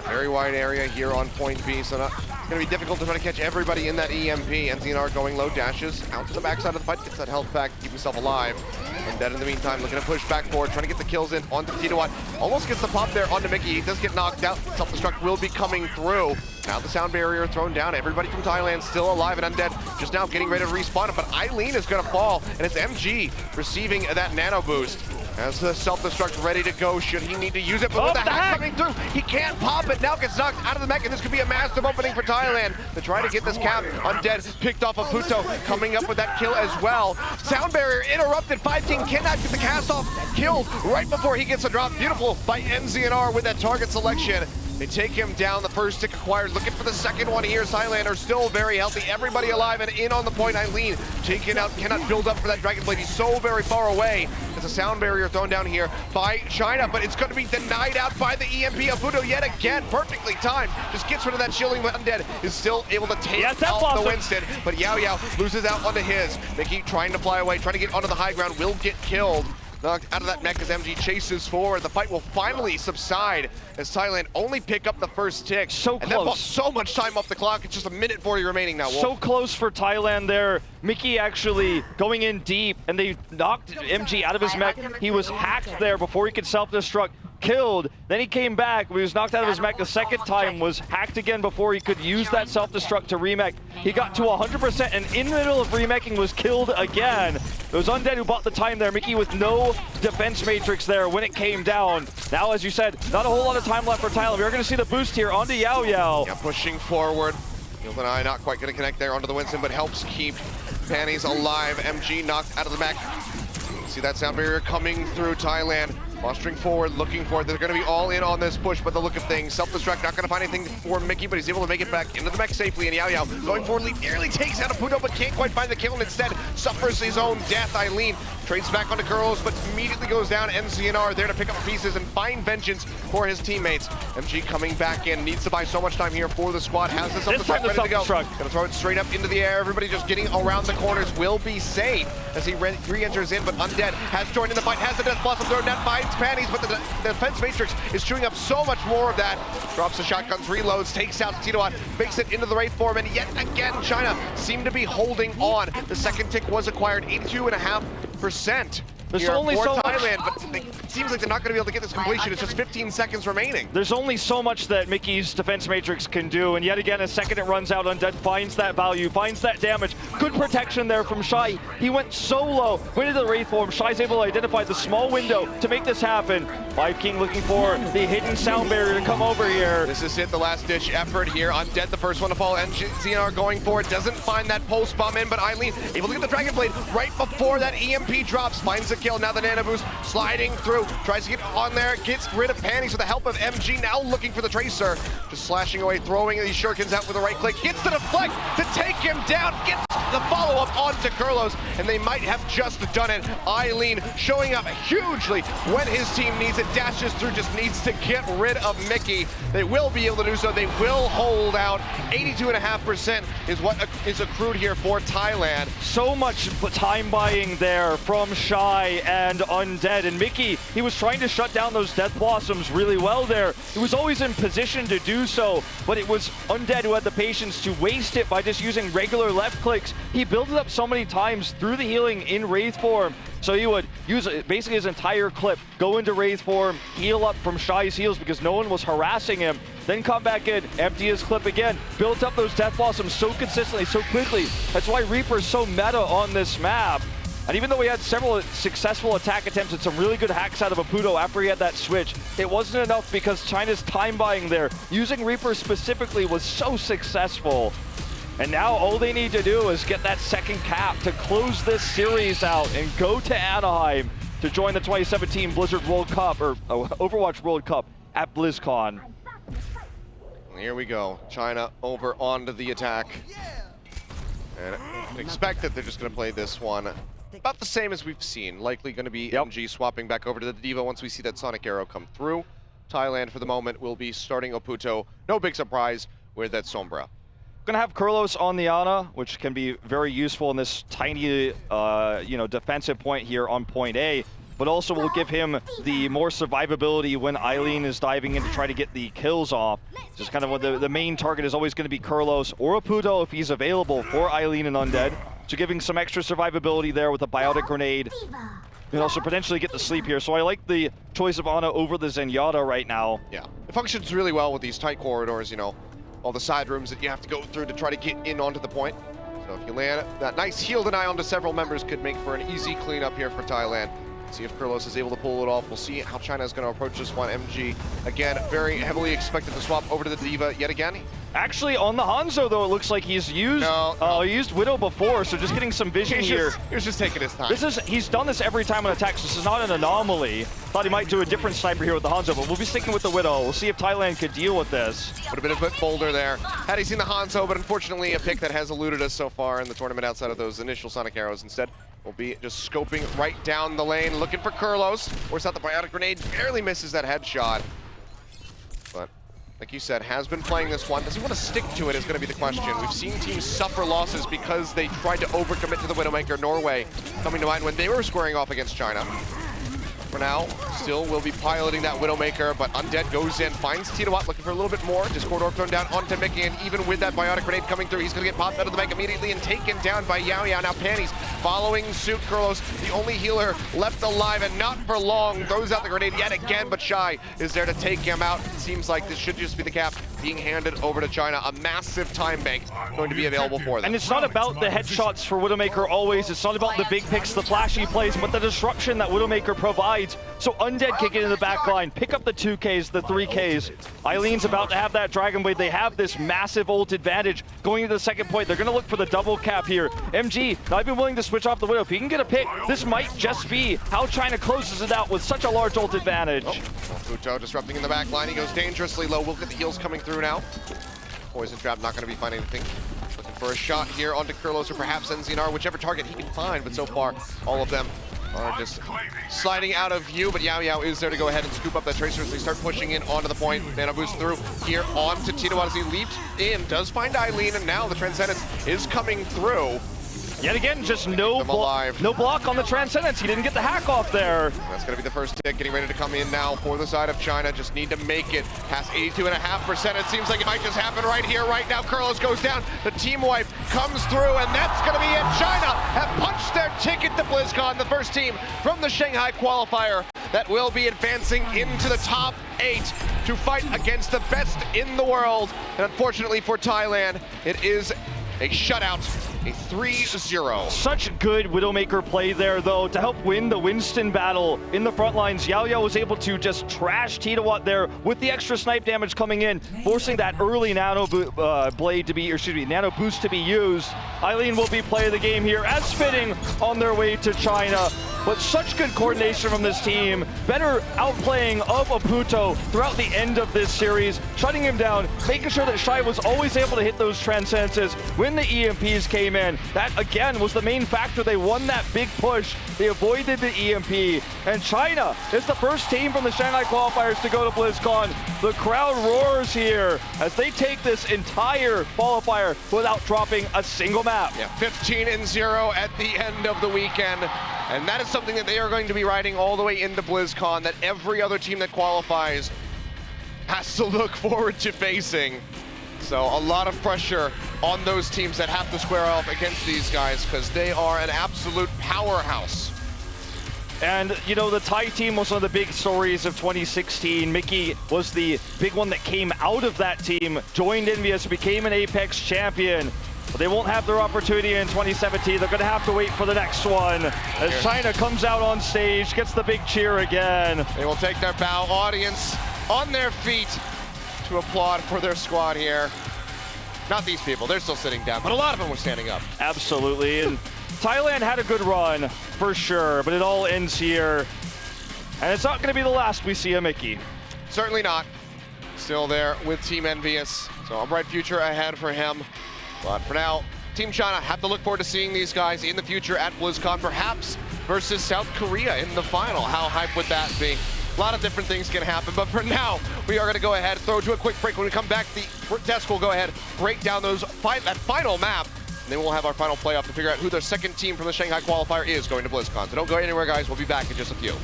Very wide area here on point B, so not going to be difficult to try to catch everybody in that EMP. NZNR going low, dashes out to the backside of the fight, gets that health back to keep himself alive. And Dead in the meantime looking to push back forward, trying to get the kills in onto Tito. Almost gets the pop there onto Mickey. He does get knocked out. Self-destruct will be coming through. Now the sound barrier thrown down. Everybody from Thailand still alive and Undead just now getting ready to respawn. But Eileen is going to fall, and it's MG receiving that nano boost. As the self-destruct ready to go, should he need to use it? But with the hack coming through, he can't pop it. Now gets knocked out of the mech, and this could be a massive opening for Thailand to try to get this cap. Undead picked off Aputo, coming up with that kill as well. Sound barrier interrupted. 5King cannot get the cast off. Killed right before he gets a drop. Beautiful by NZNR with that target selection. They take him down. The first tick acquired. Looking for the second one here. Thailand are still very healthy. Everybody alive and in on the point. Eileen taken out. Cannot build up for that Dragon Blade. He's so very far away. There's a sound barrier thrown down here by China, but it's going to be denied out by the EMP. Aputo yet again. Perfectly timed. Just gets rid of that shielding. Undead is still able to take out the Winston, but Yao Yao loses out onto his. Mickey trying to fly away, trying to get onto the high ground. Will get killed. Knocked out of that mech as MG chases forward. The fight will finally subside as Thailand only pick up the first tick. So close. And that bought so much time off the clock. It's just 1:40 remaining now, Wolf. So close for Thailand there. Mickey actually going in deep, and they knocked MG out of his mech. He was hacked there before he could self-destruct. Killed, then he came back. He was knocked out of his mech the second time, was hacked again before he could use that self-destruct to remech. He got to 100%, and in the middle of remeching was killed again. It was Undead who bought the time there. Mickey with no defense matrix there when it came down. Now, as you said, not a whole lot of time left for Thailand. We're going to see the boost here onto Yao Yao. Yeah, pushing forward. GoldenEye not quite going to connect there onto the Winston, but helps keep Panties alive. MG knocked out of the mech. See that sound barrier coming through Thailand. Posturing forward, looking for it. They're going to be all in on this push, but the look of things. Self-destruct, not going to find anything for Mickey, but he's able to make it back into the mech safely. And Yao Yao going forward, nearly takes out Aputo, but can't quite find the kill, and instead suffers his own death. Eileen trades back onto Curls, but immediately goes down. MCNR there to pick up pieces and find vengeance for his teammates. MG coming back in, needs to buy so much time here for the squad. Has the self-destruct ready to go. Gonna throw it straight up into the air. Everybody just getting around the corners will be safe as he re-enters in, but Undead has joined in the fight, has the Death Blossom thrown down, finds Panties, but the defense matrix is chewing up so much more of that. Drops the shotguns, reloads, takes out Titoat, makes it into the Wraith form, and yet again, China seem to be holding on. The second tick was acquired, 82.5%. There's only so Thailand, much. but it seems like they're not going to be able to get this completion. It's just 15 seconds remaining. There's only so much that Mickey's defense matrix can do, and yet again, a second it runs out, Undead finds that value, finds that damage. Good protection there from Shy. He went so low, went into the Wraith form. Shy's able to identify the small window to make this happen. Five King looking for the hidden sound barrier to come over here. This is it, the last ditch effort here. Undead, the first one to fall, and ZNR going for it. Doesn't find that pulse bomb in, but Eileen able to get the Dragon Blade right before that EMP drops. Finds the kill, now the Nano Boost sliding through. Tries to get on there, gets rid of Panties with the help of MG. Now looking for the Tracer. Just slashing away, throwing these shurikens out with the right click. Gets the deflect to take him down. Gets the follow-up onto Kurlos, and they might have just done it. Eileen showing up hugely when his team needs it. Dashes through, just needs to get rid of Mickey. They will be able to do so. They will hold out. 82.5% is what is accrued here for Thailand. So much time buying there from Shy and Undead. And Mickey, he was trying to shut down those Death Blossoms really well there. He was always in position to do so, but it was Undead who had the patience to waste it by just using regular left clicks. He built it up so many times through the healing in Wraith form. So he would use basically his entire clip, go into Wraith form, heal up from Shy's heals because no one was harassing him, then come back in, empty his clip again, built up those Death Blossoms so consistently, so quickly. That's why Reaper's so meta on this map. And even though we had several successful attack attempts and some really good hacks out of Aputo after he had that switch, it wasn't enough because China's time buying there, using Reaper specifically, was so successful. And now all they need to do is get that second cap to close this series out and go to Anaheim to join the 2017 Blizzard World Cup, or Overwatch World Cup at BlizzCon. Here we go. China over onto the attack. And I expect that they're just going to play this one about the same as we've seen. Likely going to be MG swapping back over to the Diva once we see that Sonic Arrow come through. Thailand, for the moment, will be starting Aputo. No big surprise with that Sombra. Gonna have Kurlos on the Ana, which can be very useful in this tiny, defensive point here on point A, but also will give him the more survivability when Eileen is diving in to try to get the kills off. Just kind of what the main target is always going to be Kurlos or Aputo if he's available for Eileen and Undead. So giving some extra survivability there with a biotic grenade. And also potentially get the sleep here. So I like the choice of Ana over the Zenyatta right now. Yeah, it functions really well with these tight corridors, you know. All the side rooms that you have to go through to try to get in onto the point. So if you land that nice heal deny onto several members, could make for an easy cleanup here for Thailand. See if Kurlos is able to pull it off. We'll see how China is going to approach this one. MG, again, very heavily expected to swap over to the Diva yet again. Actually, on the Hanzo, though, it looks like he's used he used Widow before, so just getting some vision here. He was just taking his time. He's done this every time on attacks. This is not an anomaly. Thought he might do a different sniper here with the Hanzo, but we'll be sticking with the Widow. We'll see if Thailand could deal with this. Would have been a bit bolder there had he seen the Hanzo, but unfortunately a pick that has eluded us so far in the tournament outside of those initial Sonic Arrows. Instead, we'll be just scoping right down the lane, looking for Kurlos. Force out the biotic grenade, barely misses that headshot. But like you said, has been playing this one. Does he want to stick to it is going to be the question. We've seen teams suffer losses because they tried to overcommit to the Widowmaker. Norway coming to mind when they were squaring off against China. For now, still will be piloting that Widowmaker, but Undead goes in, finds Titoat looking for a little bit more. Discord Orb thrown down onto Mickey, and even with that biotic grenade coming through, he's going to get popped out of the bank immediately and taken down by Yao Yao. Now Panties following suit. Kurlos, the only healer left alive, and not for long, throws out the grenade yet again, but Shy is there to take him out. It seems like this should just be the cap being handed over to China. A massive time bank going to be available for them. And it's not about the headshots for Widowmaker always. It's not about the big picks, the flashy plays, but the disruption that Widowmaker provides. So Undead kick it in the back line, pick up the 2Ks, the 3Ks. Eileen's about to have that Dragon Blade. They have this massive ult advantage going into the second point. They're going to look for the double cap here. MG not even willing to switch off the Widow. If he can get a pick, this might just be how China closes it out with such a large ult advantage. Puto disrupting in the back line. He goes dangerously low. We'll get the heals coming through now. Poison Trap not going to be finding anything. Looking for a shot here onto Kurlos or perhaps NZNR, whichever target he can find. But so far, all of them are just sliding out of view. But Yao Yao is there to go ahead and scoop up that Tracer as they start pushing in onto the point. Nano boost through here onto Tito as he leaps in. Does find Eileen, and now the Transcendence is coming through. Yet again, just no block on the Transcendence. He didn't get the hack off there. That's going to be the first tick getting ready to come in now for the side of China. Just need to make it past 82.5%. It seems like it might just happen right here, right now. Kurlos goes down. The team wipe comes through, and that's going to be it. China have punched their ticket to BlizzCon, the first team from the Shanghai qualifier that will be advancing into the top 8 to fight against the best in the world. And unfortunately for Thailand, it is a shutout, a 3-0. Such good Widowmaker play there, though, to help win the Winston battle in the front lines. Yao Yao was able to just trash Titawat there with the extra snipe damage coming in, forcing that early nano blade to be, or excuse me, nano boost to be used. Eileen will be play of the game here, as fitting on their way to China. But such good coordination from this team. Better outplaying of Oputo throughout the end of this series, shutting him down, making sure that Shai was always able to hit those Transcendences when the EMPs came in. That, again, was the main factor. They won that big push. They avoided the EMP. And China is the first team from the Shanghai qualifiers to go to BlizzCon. The crowd roars here as they take this entire qualifier without dropping a single map. Yeah, 15-0 at the end of the weekend. And that is something that they are going to be riding all the way into BlizzCon, that every other team that qualifies has to look forward to facing. So a lot of pressure on those teams that have to square off against these guys because they are an absolute powerhouse. And, you know, the Thai team was one of the big stories of 2016. Mickey was the big one that came out of that team, joined Envious, became an Apex champion. But they won't have their opportunity in 2017. They're going to have to wait for the next one. As China comes out on stage, gets the big cheer again. They will take their bow. Audience on their feet to applaud for their squad here. Not these people, they're still sitting down, but a lot of them were standing up. Absolutely, and Thailand had a good run, for sure, but it all ends here. And it's not gonna be the last we see of Mickey. Certainly not. Still there with Team Envious, so a bright future ahead for him. But for now, Team China have to look forward to seeing these guys in the future at BlizzCon, perhaps versus South Korea in the final. How hype would that be? A lot of different things can happen, but for now, we are going to go ahead, throw to a quick break. When we come back, the desk will go ahead, break down that final map, and then we'll have our final playoff to figure out who the second team from the Shanghai qualifier is going to BlizzCon. So don't go anywhere, guys. We'll be back in just a few.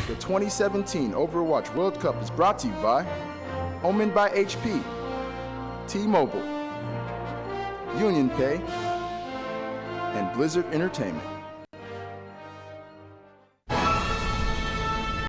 The 2017 Overwatch World Cup is brought to you by Omen by HP, T-Mobile, Union Pay, and Blizzard Entertainment.